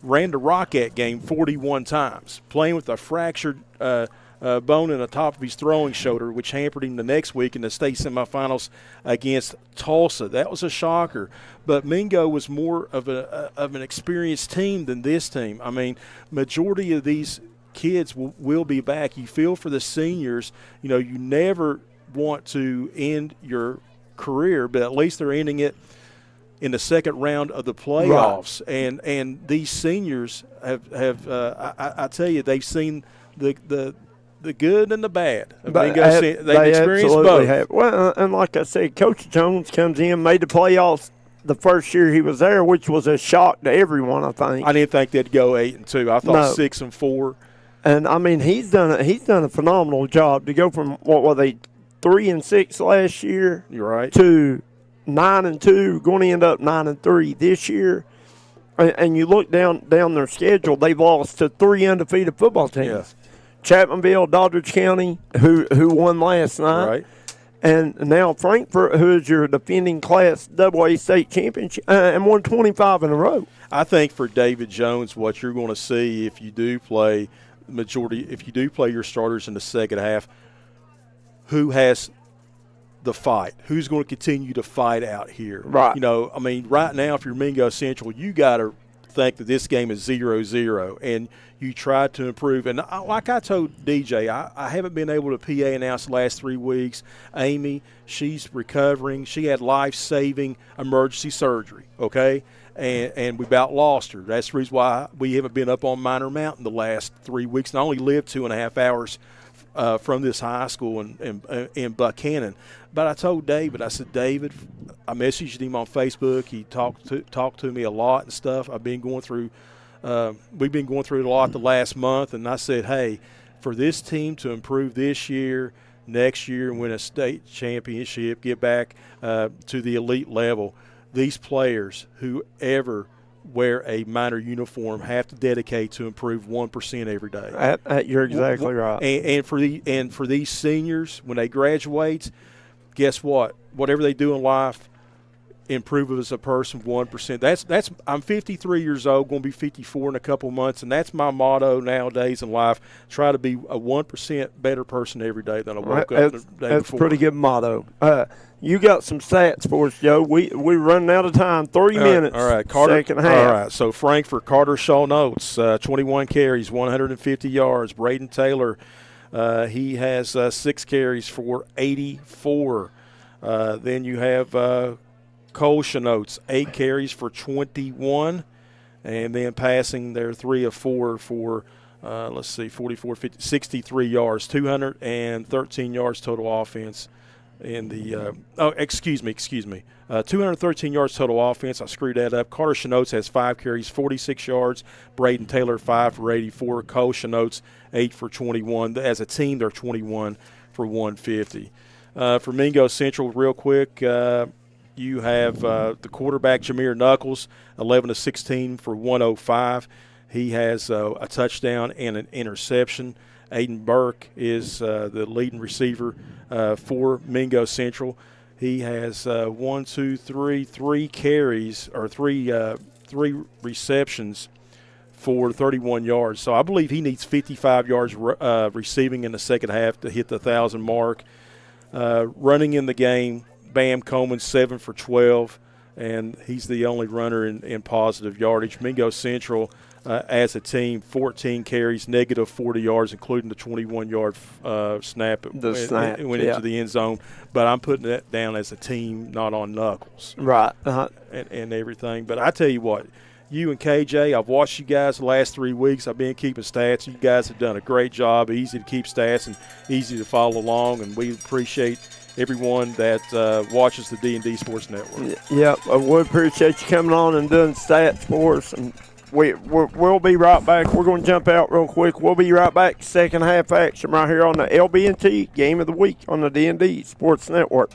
ran the Rocket game 41 times, playing with a fractured bone in the top of his throwing shoulder, which hampered him the next week in the state semifinals against Tulsa. That was a shocker. But Mingo was more of an experienced team than this team. I mean, majority of these kids will be back. You feel for the seniors. You never want to end your career, but at least they're ending it in the second round of the playoffs. Right. And these seniors have I tell you, they've seen the good and the bad. They've experienced both. Have. Well, and like I said, Coach Jones comes in, made the playoffs the first year he was there, which was a shock to everyone, I think. I didn't think they'd go 8-2. I thought 6-4. And I mean, he's done a phenomenal job to go from what were they 3-6 last year. You're right. To 9-2, going to end up 9-3 this year. And you look down their schedule, they've lost to 3 undefeated football teams. Yeah. Chapmanville, Doddridge County, who won last night. Right. And now Frankfort, who is your defending Class AA state championship, and won 25 in a row. I think for David Jones, what you're going to see if you do play your starters in the second half, who has the fight? Who's going to continue to fight out here? Right. I mean, right now, if you're Mingo Central, you got to think that this game is 0-0, and you try to improve. And like I told DJ, I haven't been able to PA announce the last 3 weeks. Amy, she's recovering. She had life-saving emergency surgery, okay? And we about lost her. That's the reason why we haven't been up on Minor Mountain the last 3 weeks, and I only lived 2.5 hours from this high school in Buchanan. But I told David, I said, David, I messaged him on Facebook. He talked to me a lot and stuff. We've been going through it a lot the last month, and I said, hey, for this team to improve this year, next year, and win a state championship, get back to the elite level, these players, whoever wear a minor uniform, have to dedicate to improve 1% every day. You're exactly right. And for these seniors, when they graduate, guess what? Whatever they do in life, improve as a person 1%. I'm 53 years old, going to be 54 in a couple months, and that's my motto nowadays in life. Try to be a 1% better person every day than I woke up the day before. That's a pretty good motto. You got some stats for us, Joe. We're running out of time. 3 minutes. All right, Carter. Second half. All right, so Frankfort, Carter Shaw Notes, 21 carries, 150 yards. Braden Taylor, he has 6 carries for 84. Then you have Cole Shanotes, 8 carries for 21. And then passing, they're 3 of 4 for, 44, 50, 63 yards, 213 yards total offense. In the 213 yards total offense. I screwed that up. Carter Shanotes has 5 carries, 46 yards. Braden Taylor, 5 for 84. Cole Shanotes, 8 for 21. As a team, they're 21 for 150. For Mingo Central, real quick, you have the quarterback, Jameer Knuckles, 11 of 16 for 105. He has a touchdown and an interception. Aiden Burke is the leading receiver for Mingo Central. He has 3 carries or three receptions for 31 yards. So I believe he needs 55 yards receiving in the second half to hit the 1,000 mark. Running in the game, Bam Coleman, 7 for 12, and he's the only runner in positive yardage. Mingo Central, as a team, 14 carries, negative 40 yards, including the 21-yard snap. It went into the end zone. But I'm putting that down as a team, not on Knuckles. Right. And everything. But I tell you what, you and KJ, I've watched you guys the last 3 weeks. I've been keeping stats. You guys have done a great job, easy to keep stats and easy to follow along, and we appreciate everyone that watches the D&D Sports Network. Yeah, we appreciate you coming on and doing stats for us. And we'll be right back. We're going to jump out real quick. We'll be right back. Second half action right here on the LB&T Game of the Week on the D&D Sports Network.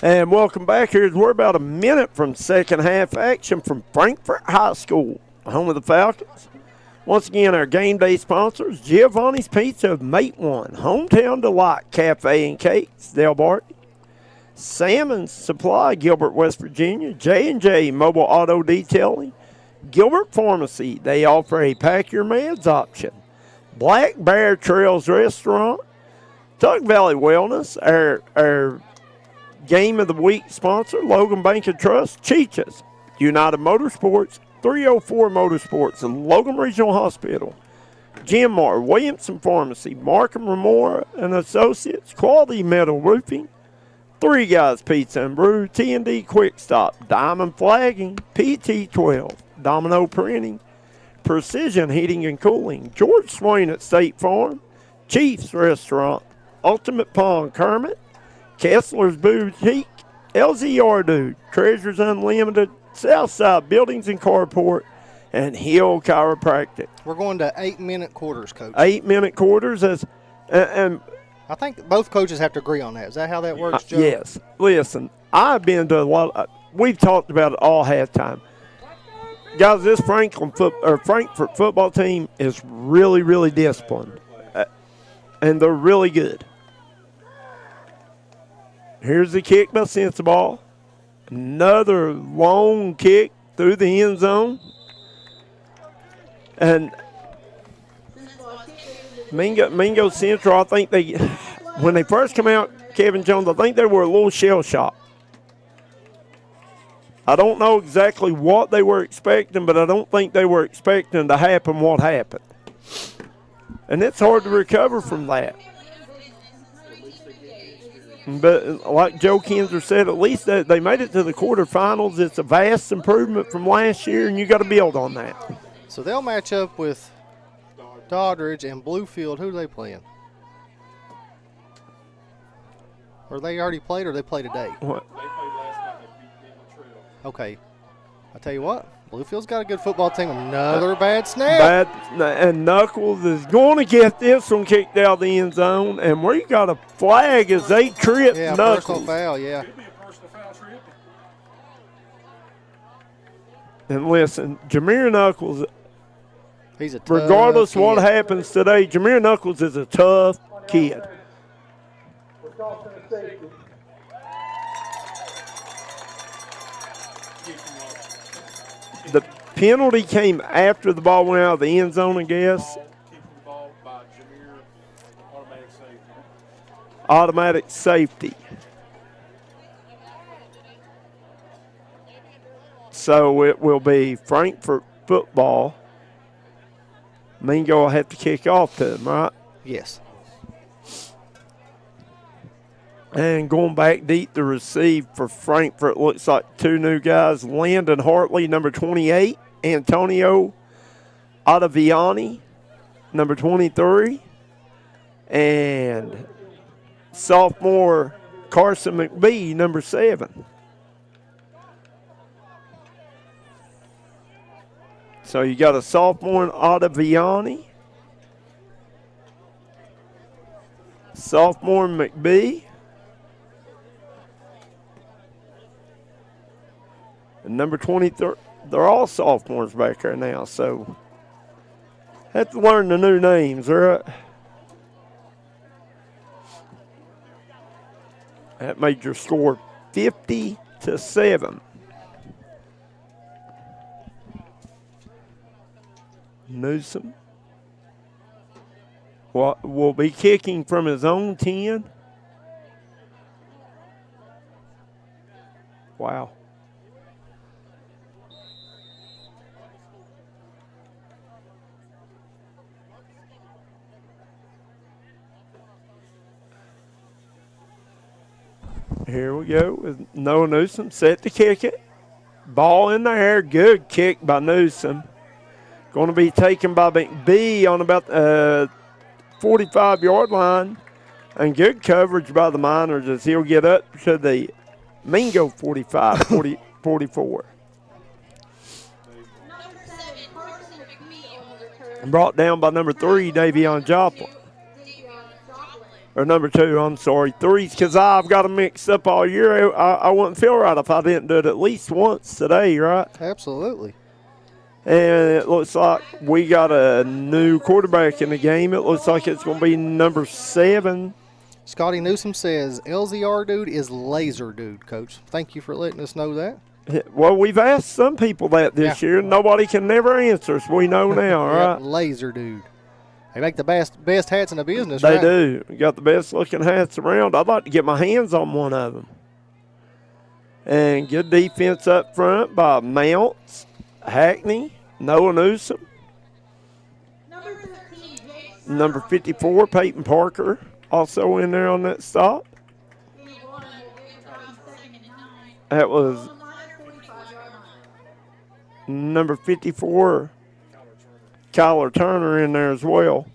And welcome back. We're about a minute from second half action from Frankfort High School, home of the Falcons. Once again, our game day sponsors, Giovanni's Pizza of Mate One, Hometown Delight Cafe and Cakes, Del Barton, Salmon's Supply, Gilbert, West Virginia, J&J Mobile Auto Detailing, Gilbert Pharmacy. They offer a pack your meds option. Black Bear Trails Restaurant, Tug Valley Wellness, our Game of the Week sponsor, Logan Bank and Trust, Cheetahs, United Motorsports, 304 Motorsports, Logan Regional Hospital, Jim Moore, Williamson Pharmacy, Markham Remora and Associates, Quality Metal Roofing, Three Guys Pizza and Brew, T&D Quick Stop, Diamond Flagging, PT12, Domino Printing, Precision Heating and Cooling, George Swain at State Farm, Chiefs Restaurant, Ultimate Pond Kermit, Kessler's Boutique, LZR Dude, Treasures Unlimited, Southside Buildings and Carport, and Hill Chiropractic. We're going to 8-minute quarters, Coach. 8-minute quarters. And I think both coaches have to agree on that. Is that how that works, Joe? Yes. Listen, I've been to a lot. We've talked about it all halftime. Guys, this Frankfort football team is really, really disciplined, and they're really good. Here's the kick by Sensabaugh. Another long kick through the end zone. And Mingo Central, I think when they first come out, Kevin Jones, I think they were a little shell-shocked. I don't know exactly what they were expecting, but I don't think they were expecting to happen what happened. And it's hard to recover from that. But like Joe Kinzer said, at least they made it to the quarterfinals. It's a vast improvement from last year, and you got to build on that. So they'll match up with Doddridge and Bluefield. Who are they playing? Or they already played, or they play today? What? They played last night. They beat Eagle Trail. Okay. I tell you what, Bluefield's got a good football team. Another bad snap. And Knuckles is going to get this one kicked out of the end zone, and we got a flag as they trip Knuckles. Personal foul, yeah. And listen, Jameer Knuckles, he's a tough regardless kid. what happens today, Jameer Knuckles is a tough kid. The penalty came after the ball went out of the end zone, I guess. Automatic safety. So it will be Frankfort football. Mingo will have to kick off to them, right? Yes. And going back deep to receive for Frankfort, looks like two new guys, Landon Hartley, number 28, Antonio Ottaviani, number 23, and sophomore Carson McBee, number 7. So you got a sophomore in Ottaviani, sophomore in McBee, and number 23, they're all sophomores back there now, so have to learn the new names, right? That made your score 50-7. Newsom will be kicking from his own 10. Wow. Here we go with Noah Newsom set to kick it. Ball in the air. Good kick by Newsom. Going to be taken by McBee on about 45-yard line. And good coverage by the Miners as he'll get up to the Mingo 45, 44. Brought down by number 3, Davion Joplin. Or number 2, I'm sorry. 3's because I've got them mixed up all year. I wouldn't feel right if I didn't do it at least once today, right? Absolutely. And it looks like we got a new quarterback in the game. It looks like it's going to be number 7. Scotty Newsom says, LZR dude is laser dude, Coach. Thank you for letting us know that. Well, we've asked some people that this year. Nobody can never answer us. We know now, right? Laser dude. They make the best hats in the business, They right? do. Got the best looking hats around. I'd like to get my hands on one of them. And good defense up front by Mounts, Hackney, Noah Newsom. Number 54, Peyton Parker, also in there on that stop. That was number 54, Kyler Turner in there as well.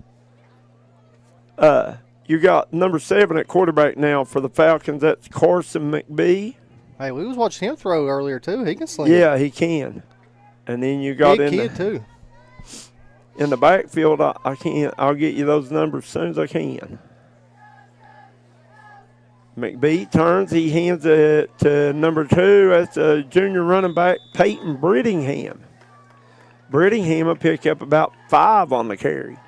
You got number 7 at quarterback now for the Falcons. That's Carson McBee. Hey, we was watching him throw earlier too. He can sling. Yeah, he can. And then you got big kid too. In the backfield, I can't. I'll get you those numbers as soon as I can. McBee turns. He hands it to number 2. That's a junior running back, Peyton Brittingham. Brittingham will pick up about 5 on the carry.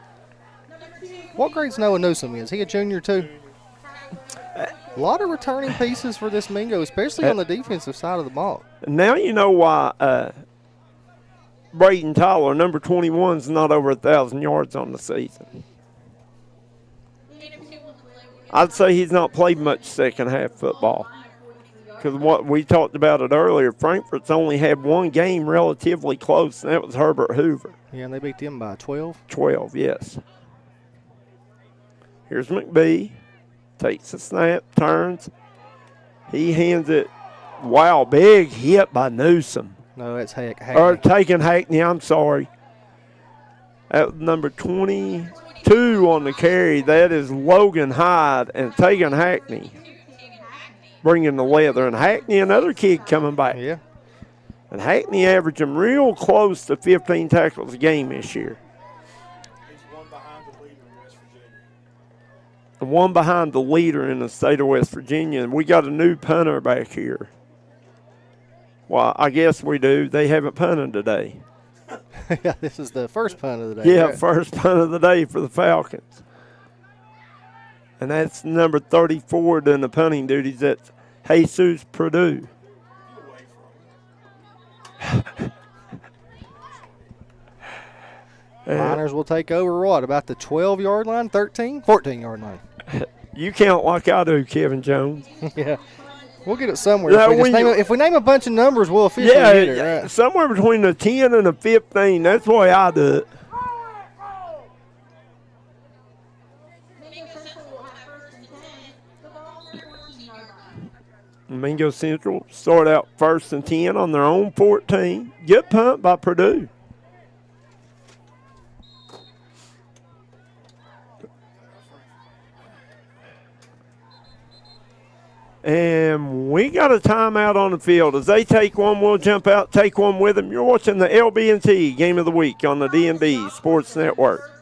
What grade's Noah Newsom is? He a junior too? A lot of returning pieces for this Mingo, especially on the defensive side of the ball. Now you know why Braden Tyler, number 21, is not over 1,000 yards on the season. I'd say he's not played much second half football. Because what we talked about it earlier, Frankfort's only had one game relatively close, and that was Herbert Hoover. Yeah, and they beat them by 12? 12, yes. Here's McBee. Takes the snap, turns. He hands it. Wow, big hit by Newsom. No, that's Hackney. Or taking Hackney, I'm sorry. At number 22 on the carry, that is Logan Hyde, and taking Hackney. Bringing the leather. And Hackney, another kid coming back. Yeah. And Hackney averaging real close to 15 tackles a game this year. One behind the leader in the state of West Virginia. And we got a new punter back here. Well, I guess we do. They haven't punted today. Yeah, this is the first punt of the day. Yeah, right? first punt of the day for the Falcons. And that's number 34 doing the punting duties. That's Jesus Purdue. Miners will take over what, about the 12-yard line, 14-yard line? You count like I do, Kevin Jones. Yeah. We'll get it somewhere. Now, If we name a bunch of numbers, we'll officially get it, right? Somewhere between the 10 and the 15. That's the way I do it. Mingo Central start out 1st and 10 on their own 14. Good punt by Purdue. And we got a timeout on the field. As they take one, we'll jump out, take one with them. You're watching the LB&T Game of the Week on the D&D Sports Network.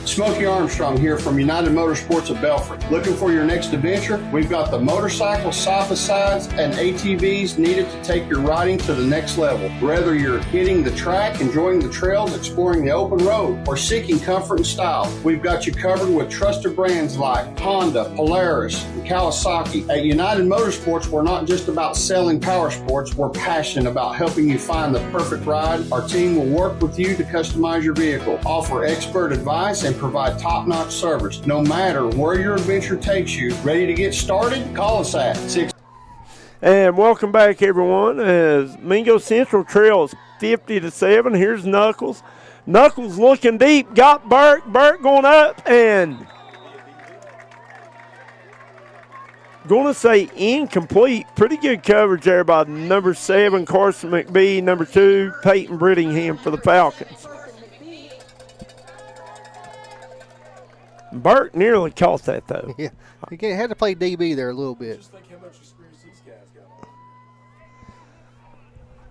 Smokey Armstrong here from United Motorsports of Belfry. Looking for your next adventure? We've got the motorcycles, side-by-sides, and ATVs needed to take your riding to the next level. Whether you're hitting the track, enjoying the trails, exploring the open road, or seeking comfort and style, we've got you covered with trusted brands like Honda, Polaris, and Kawasaki. At United Motorsports, we're not just about selling power sports. We're passionate about helping you find the perfect ride. Our team will work with you to customize your vehicle, offer expert advice, and provide top-notch service. No matter where your adventure takes you, ready to get started? Call us at 6. And welcome back, everyone, as Mingo Central trails 50-7. Here's Knuckles. Knuckles looking deep, got Burt. Burt going up and going to say incomplete. Pretty good coverage there by number 7, Carson McBee, number 2, Peyton Brittingham for the Falcons. Burt nearly caught that, though. Yeah, he had to play DB there a little bit.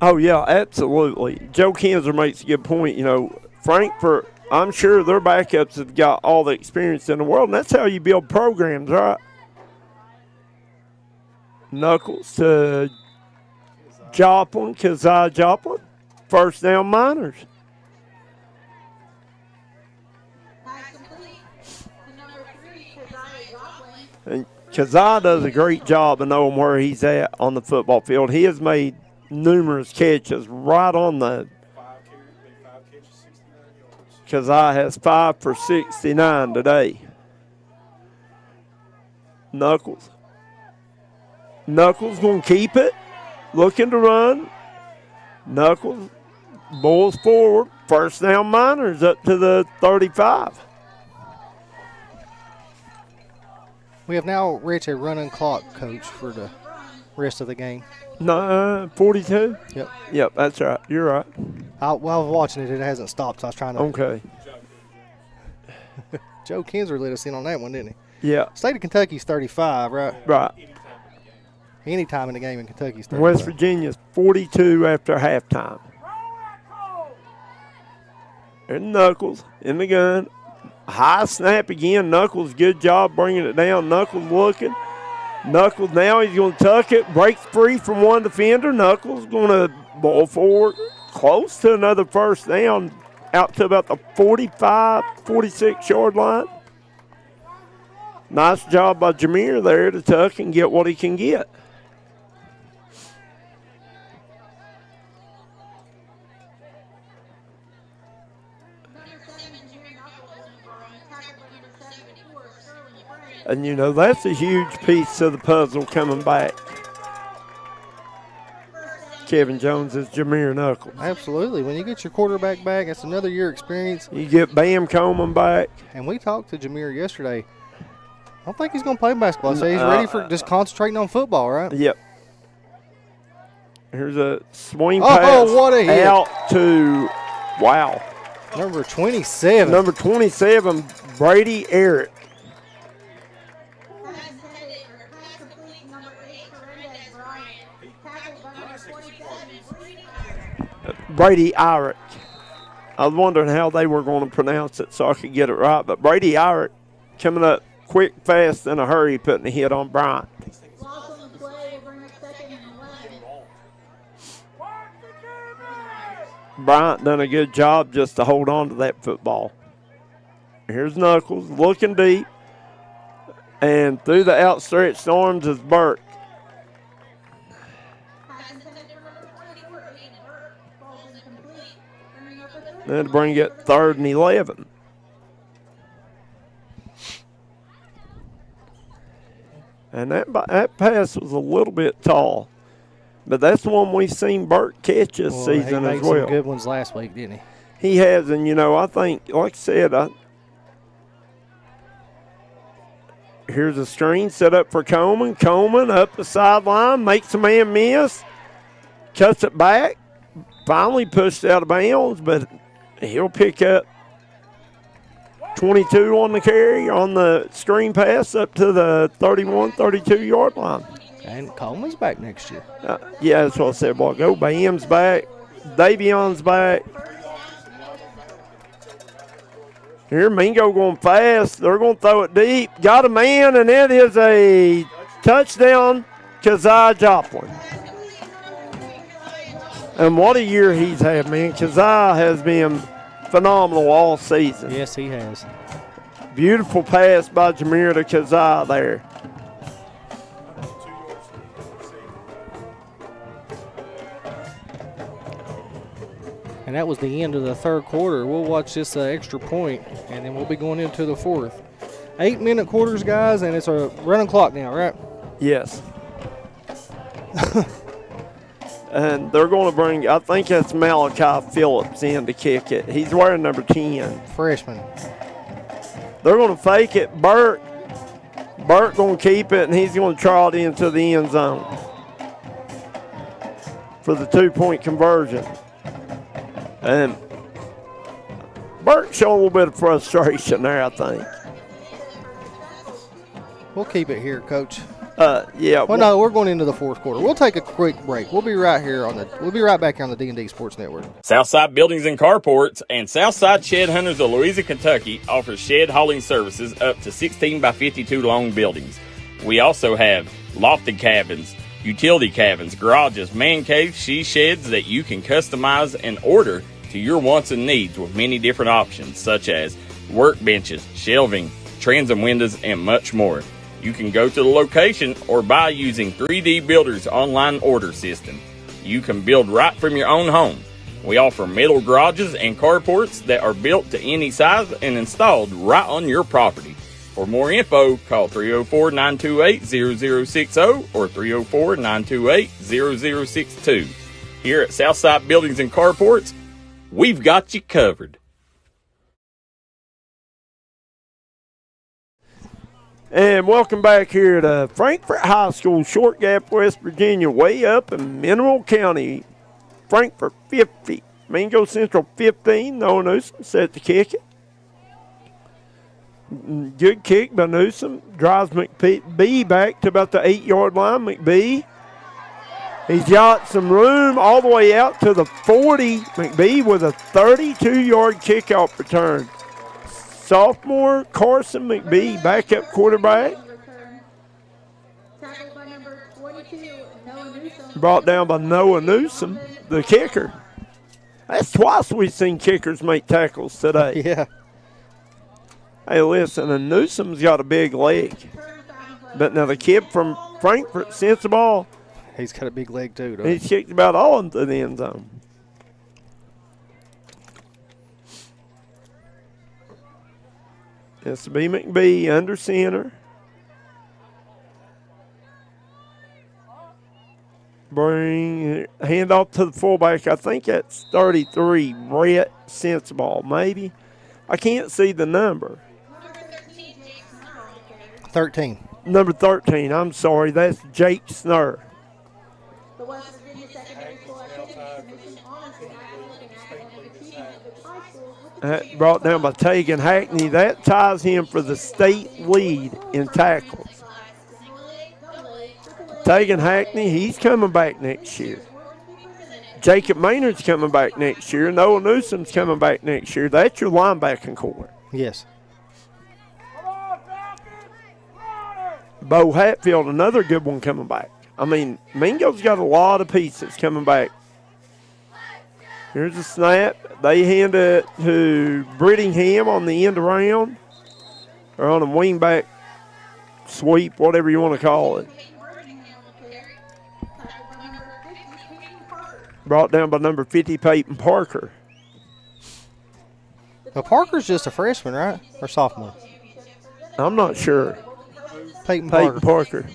Oh, yeah, absolutely. Joe Kinzer makes a good point. You know, Frankfort, I'm sure their backups have got all the experience in the world, and that's how you build programs, right? Knuckles to Joplin, Keziah Joplin. First down, Miners. And Keziah does a great job of knowing where he's at on the football field. He has made numerous catches right on the. Keziah has 5 for 69 today. Knuckles. Knuckles going to keep it. Looking to run. Knuckles bulls forward. First down, Miners up to the 35. We have now reached a running clock, Coach, for the rest of the game. No, 42? Yep. Yep, that's right. You're right. While I was watching it, it hasn't stopped, so I was trying to. Okay. Joe Kinzer let us in on that one, didn't he? Yeah. State of Kentucky's 35, right? Right. Any time in the game in Kentucky's 35. West Virginia's 42 after halftime. And Knuckles in the gun. High snap again. Knuckles, good job bringing it down. Knuckles looking. Knuckles now he's going to tuck it. Breaks free from one defender. Knuckles going to ball forward. Close to another first down. Out to about the 45, 46-yard line. Nice job by Jameer there to tuck and get what he can get. And, you know, that's a huge piece of the puzzle coming back. Kevin Jones is Jameer Knuckles. Absolutely. When you get your quarterback back, that's another year experience. You get Bam Coleman back. And we talked to Jameer yesterday. I don't think he's going to play basketball, so he's ready for just concentrating on football, right? Yep. Here's a swing pass what a hit. Out to, wow. Number 27. Number 27, Brady Eric. Brady Irick. I was wondering how they were going to pronounce it so I could get it right. But Brady Irick coming up quick, fast, in a hurry, putting a hit on Bryant. Bryant done a good job just to hold on to that football. Here's Knuckles looking deep. And through the outstretched arms is Burke. Then to bring it 3rd and 11. And that pass was a little bit tall. But that's the one we've seen Burke catch this season as well. He made some good ones last week, didn't he? He has, and, you know, I think, like I said, here's a screen set up for Coleman. Coleman up the sideline, makes a man miss, cuts it back, finally pushed out of bounds, but he'll pick up 22 on the carry on the screen pass up to the 31, 32-yard line. And Coleman's back next year. Yeah, that's what I said. Well, go. Bam's back. Davion's back. Here, Mingo going fast. They're going to throw it deep. Got a man, and it is a touchdown, Keziah Joplin. And what a year he's had, man. Keziah has been phenomenal all season. Yes, he has. Beautiful pass by Jameer to Keziah there. And that was the end of the 3rd quarter. We'll watch this extra point, and then we'll be going into the 4th. 8-minute quarters, guys, and it's a running clock now, right? Yes. And they're going to bring, I think that's Malachi Phillips in to kick it. He's wearing number 10. Freshman. They're going to fake it. Burke going to keep it, and he's going to trot into the end zone for the 2-point conversion. And Burke showed a little bit of frustration there, I think. We'll keep it here, Coach. Yeah. Well, no, we're going into the fourth quarter. We'll take a quick break. We'll be right back here on the D&D Sports Network. Southside Buildings and Carports and Southside Shed Hunters of Louisa, Kentucky offers shed hauling services up to 16 by 52 long buildings. We also have lofted cabins, utility cabins, garages, man caves, she sheds that you can customize and order to your wants and needs with many different options such as workbenches, shelving, transom windows, and much more. You can go to the location or buy using 3D Builder's online order system. You can build right from your own home. We offer metal garages and carports that are built to any size and installed right on your property. For more info, call 304-928-0060 or 304-928-0062. Here at Southside Buildings and Carports, we've got you covered. And welcome back here to Frankfort High School, Short Gap, West Virginia, way up in Mineral County. Frankfort 50, Mingo Central 15. Noah Newsom set to kick it. Good kick by Newsom. Drives McBee back to about the 8-yard line. McBee, he's got some room all the way out to the 40. McBee with a 32-yard kickoff return. Sophomore Carson McBee, backup quarterback. Brought down by Noah Newsom, the kicker. That's twice we've seen kickers make tackles today. Yeah. Hey, listen, and Newsom's got a big leg. But now the kid from Frankfort sends the ball. He's got a big leg too, doesn't he? He's kicked about all into the end zone. It's B. McBee under center. Bring handoff to the fullback. I think that's 33, Brett Sensabaugh, maybe. I can't see the number. 13. Number 13. I'm sorry. That's Jake Snur. Brought down by Tegan Hackney. That ties him for the state lead in tackles. Tegan Hackney, he's coming back next year. Jacob Maynard's coming back next year. Noah Newsom's coming back next year. That's your linebacking core. Yes. Bo Hatfield, another good one coming back. I mean, Mingo's got a lot of pieces coming back. Here's a snap. They hand it to Brittingham on the end around, or on a wingback sweep, whatever you want to call it. Brought down by number 50, Peyton Parker. Now, Parker's just a freshman, right? Or sophomore? I'm not sure. Peyton Parker.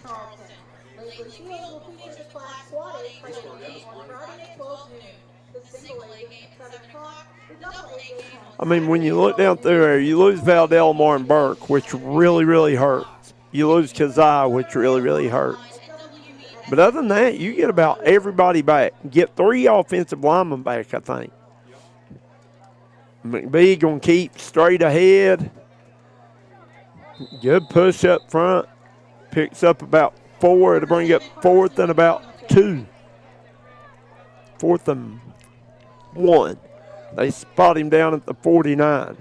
I mean, when you look down through there, you lose Valdell, Martin Burke, which really, really hurts. You lose Kazai, which really, really hurts. But other than that, you get about everybody back. Get 3 offensive linemen back, I think. McBee going to keep straight ahead. Good push up front. Picks up about 4 to bring up 4th and about 2. 4th and 1. They spot him down at the 49.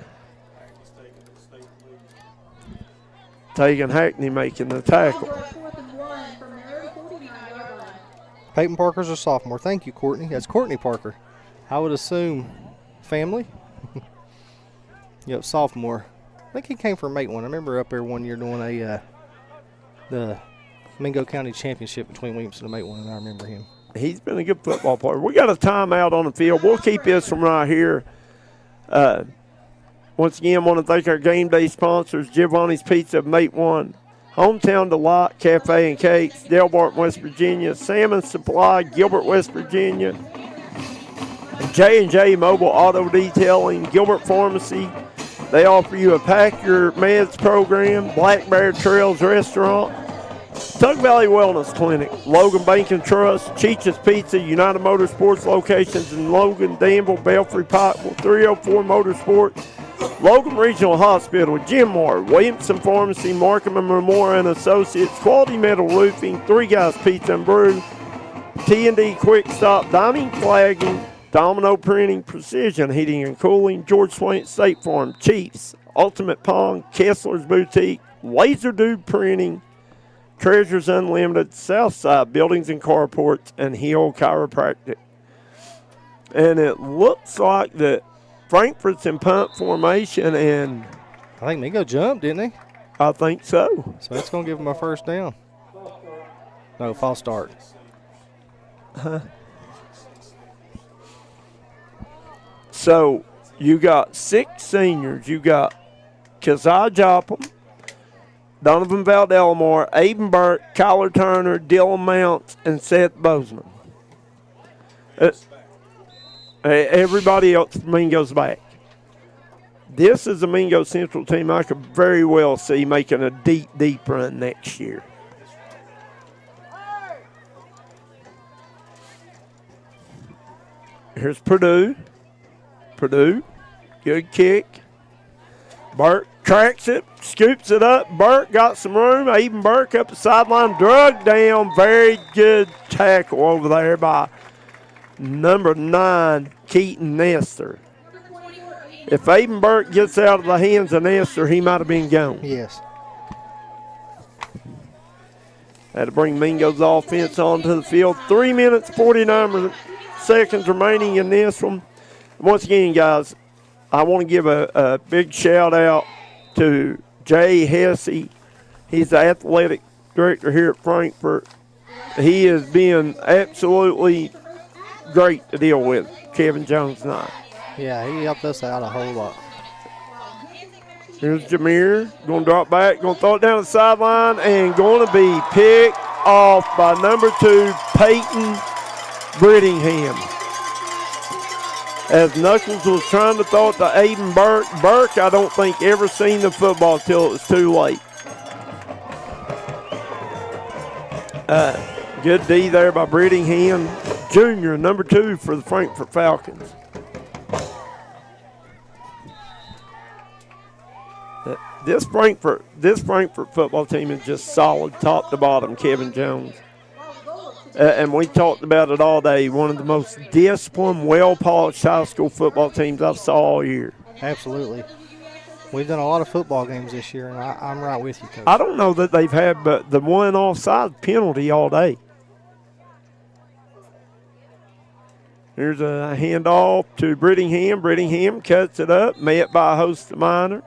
Tegan Hackney making the tackle. Peyton Parker's a sophomore. Thank you, Courtney. That's Courtney Parker. I would assume family. Yep, sophomore. I think he came from Matewan. I remember up there one year doing the Mingo County Championship between Williamson and Matewan, and I remember him. He's been a good football player. We got a timeout on the field. We'll keep this from right here. Once again, want to thank our game day sponsors, Giovanni's Pizza of Matewan, Hometown Delight Cafe and Cakes, Del Barton, West Virginia, Salmon Supply, Gilbert, West Virginia, J&J Mobile Auto Detailing, Gilbert Pharmacy. They offer you a Pack Your Meds program, Black Bear Trails Restaurant, Tug Valley Wellness Clinic, Logan Bank and Trust, Cheech's Pizza, United Motorsports locations in Logan, Danville, Belfry, Pikeville, 304 Motorsports, Logan Regional Hospital, Jim Moore, Williamson Pharmacy, Markham and Memorial and Associates, Quality Metal Roofing, Three Guys Pizza and Brew, T&D Quick Stop, Diamond Flagging, Domino Printing, Precision Heating and Cooling, George Swain State Farm, Chiefs, Ultimate Pond, Kessler's Boutique, Laser Dude Printing, Treasures Unlimited, Southside Buildings and Carports, and Hill Chiropractic. And it looks like that Frankfort's in punt formation, and I think Mingo jumped, didn't he? I think so. So that's going to give him a first down. No, false start. So you got 6 seniors. You got Keziah Joplin, Donovan Valdelmore, Aiden Burke, Kyler Turner, Dylan Mounts, and Seth Bozeman. Everybody else from Mingo's back. This is a Mingo Central team I could very well see making a deep, deep run next year. Here's Purdue. Purdue, good kick. Burke tracks it, scoops it up. Burke got some room. Aiden Burke up the sideline, drug down. Very good tackle over there by number 9, Keaton Nestor. If Aiden Burke gets out of the hands of Nestor, he might have been gone. Yes. That'll bring Mingo's offense onto the field. 3 minutes, 49 seconds remaining in this one. Once again, guys, I want to give a big shout-out to Jay Hesse. He's the athletic director here at Frankfort. He has been absolutely great to deal with, Kevin Jones and I. Yeah, he helped us out a whole lot. Here's Jameer, going to drop back, going to throw it down the sideline, and going to be picked off by number 2, Peyton Brittingham. As Knuckles was trying to throw it to Aiden Burke. Burke, I don't think, ever seen the football till it was too late. Good D there by Brittingham Jr., number 2 for the Frankfort Falcons. This Frankfort football team is just solid, top to bottom, Kevin Jones. And we talked about it all day. One of the most disciplined, well-polished high school football teams I've saw all year. Absolutely. We've done a lot of football games this year, and I'm right with you, Coach. I don't know that they've had but the one offside penalty all day. Here's a handoff to Brittingham. Brittingham cuts it up, met by a host of Miners.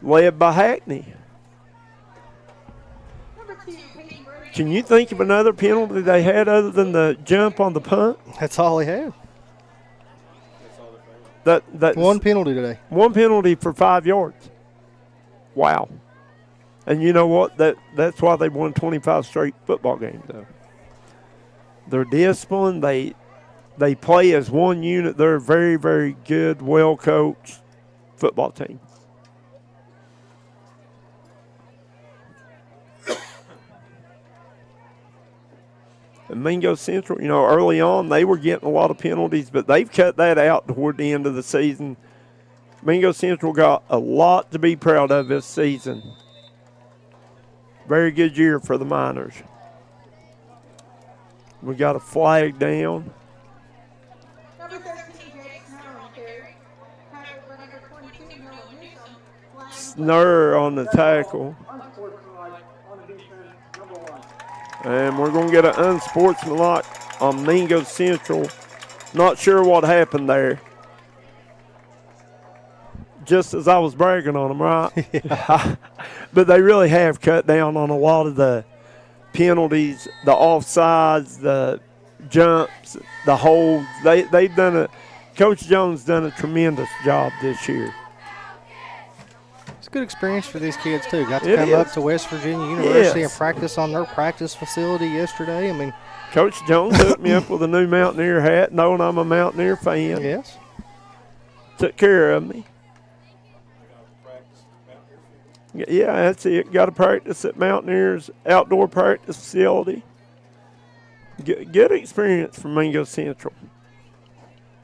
Led by Hackney. Can you think of another penalty they had other than the jump on the punt? That's all they had. That's one penalty today. One penalty for 5 yards. Wow. And you know what? That's why they won 25 straight football games, though. They're disciplined. They play as one unit. They're a very, very good, well-coached football team. And Mingo Central, early on they were getting a lot of penalties, but they've cut that out toward the end of the season. Mingo Central got a lot to be proud of this season. Very good year for the Miners. We got a flag down. Snur on the tackle. And we're going to get an unsportsmanlike on Mingo Central. Not sure what happened there. Just as I was bragging on them, right? Yeah. But they really have cut down on a lot of the penalties, the offsides, the jumps, the holds. They've done Coach Jones done a tremendous job this year. It's a good experience for these kids, too. Got to come up to West Virginia University and practice on their practice facility yesterday. I mean, Coach Jones hooked me up with a new Mountaineer hat, knowing I'm a Mountaineer fan. Yes. Took care of me. Yeah, that's it. Got to practice at Mountaineers outdoor practice facility. Good experience for Mingo Central.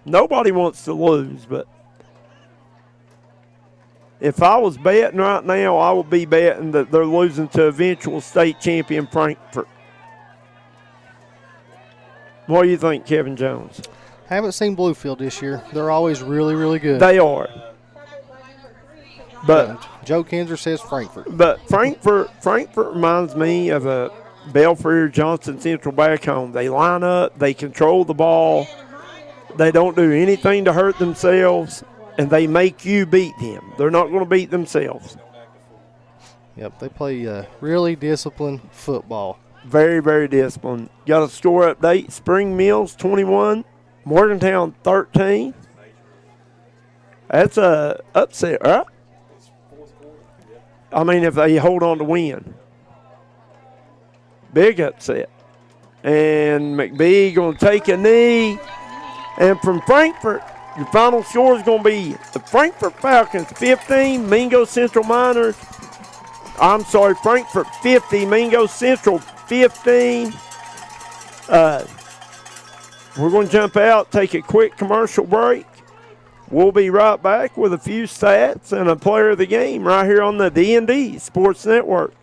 Nobody wants to lose, but If I was betting right now, I would be betting that they're losing to eventual state champion Frankfort. What do you think, Kevin Jones? Haven't seen Bluefield this year. They're always really, really good. They are. But Joe Kinzer says Frankfort. But Frankfort reminds me of a Belfry Johnson Central back home. They line up, they control the ball, they don't do anything to hurt themselves, and they make you beat them. They're not going to beat themselves. Yep, they play really disciplined football. Very, very disciplined. Got a score update. Spring Mills 21, Morgantown 13. That's a upset, right? I mean, if they hold on to win. Big upset. And McBee going to take a knee. And from Frankfort, your final score is going to be the Frankfort Falcons 15, Mingo Central Miners. I'm sorry, Frankfort 50, Mingo Central 15. We're going to jump out, take a quick commercial break. We'll be right back with a few stats and a player of the game right here on the D&D Sports Network.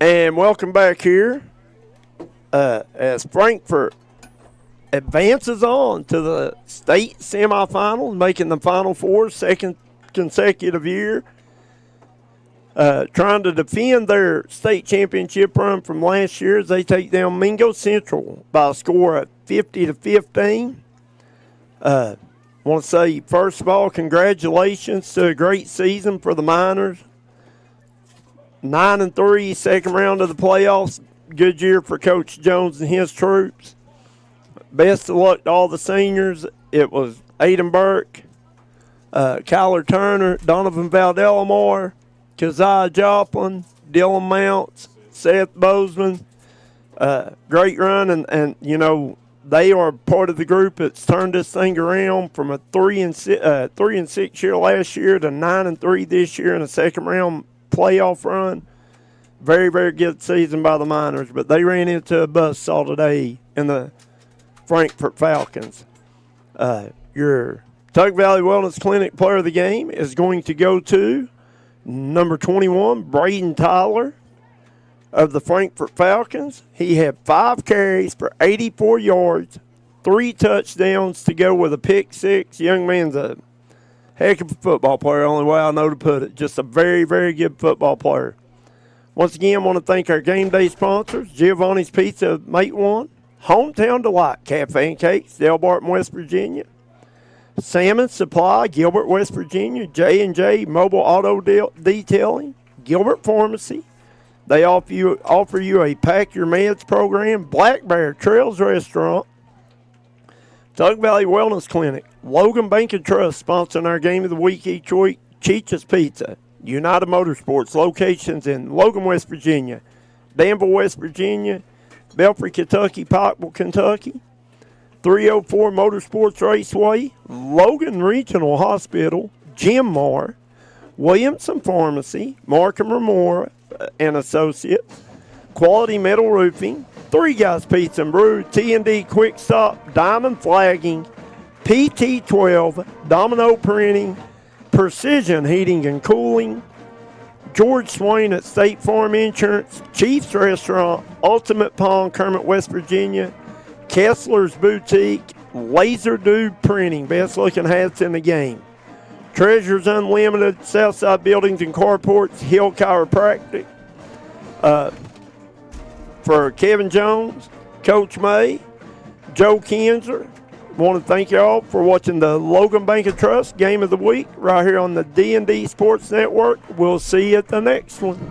And welcome back here as Frankfort advances on to the state semifinals, making the Final Four, second consecutive year. Trying to defend their state championship run from last year as they take down Mingo Central by a score of 50-15. Want to say, first of all, congratulations to a great season for the Miners. 9-3, second round of the playoffs. Good year for Coach Jones and his troops. Best of luck to all the seniors. It was Aiden Burke, Kyler Turner, Donovan Valdelamar, Keziah Joplin, Dylan Mounts, Seth Bozeman. Great run, and you know, they are part of the group that's turned this thing around from a 3-6 year last year to 9-3 this year in a second round playoff run. Very, very good season by the Miners, but they ran into a buzzsaw today in the Frankfort Falcons. Your Tug Valley Wellness Clinic player of the game is going to go to number 21, Braden Tyler of the Frankfort Falcons. He had 5 carries for 84 yards, 3 touchdowns to go with a pick 6. Young man's a heck of a football player, only way I know to put it. Just a very, very good football player. Once again, I want to thank our game day sponsors, Giovanni's Pizza, Mate One, Hometown Delight, Cafe and Cakes, Del Barton, West Virginia, Salmon Supply, Gilbert, West Virginia, J&J Mobile Auto Detailing, Gilbert Pharmacy. They offer you a Pack Your Meds program, Black Bear Trails Restaurant, Tug Valley Wellness Clinic, Logan Bank and Trust sponsoring our game of the week each week, Cheech's Pizza, United Motorsports, locations in Logan, West Virginia, Danville, West Virginia, Belfry, Kentucky, Pikeville, Kentucky, 304 Motorsports Raceway, Logan Regional Hospital, Jim Moore, Williamson Pharmacy, Markham Remora and Associates, Quality Metal Roofing, Three Guys Pizza and Brew, T&D Quick Stop, Diamond Flagging, PT12, Domino Printing, Precision Heating and Cooling, George Swain at State Farm Insurance, Chiefs Restaurant, Ultimate Pond, Kermit, West Virginia, Kessler's Boutique, Laser Dude Printing, best looking hats in the game, Treasures Unlimited, Southside Buildings and Carports, Hill Chiropractic. For Kevin Jones, Coach May, Joe Kinzer, want to thank y'all for watching the Logan Bank and Trust Game of the Week right here on the D&D Sports Network. We'll see you at the next one.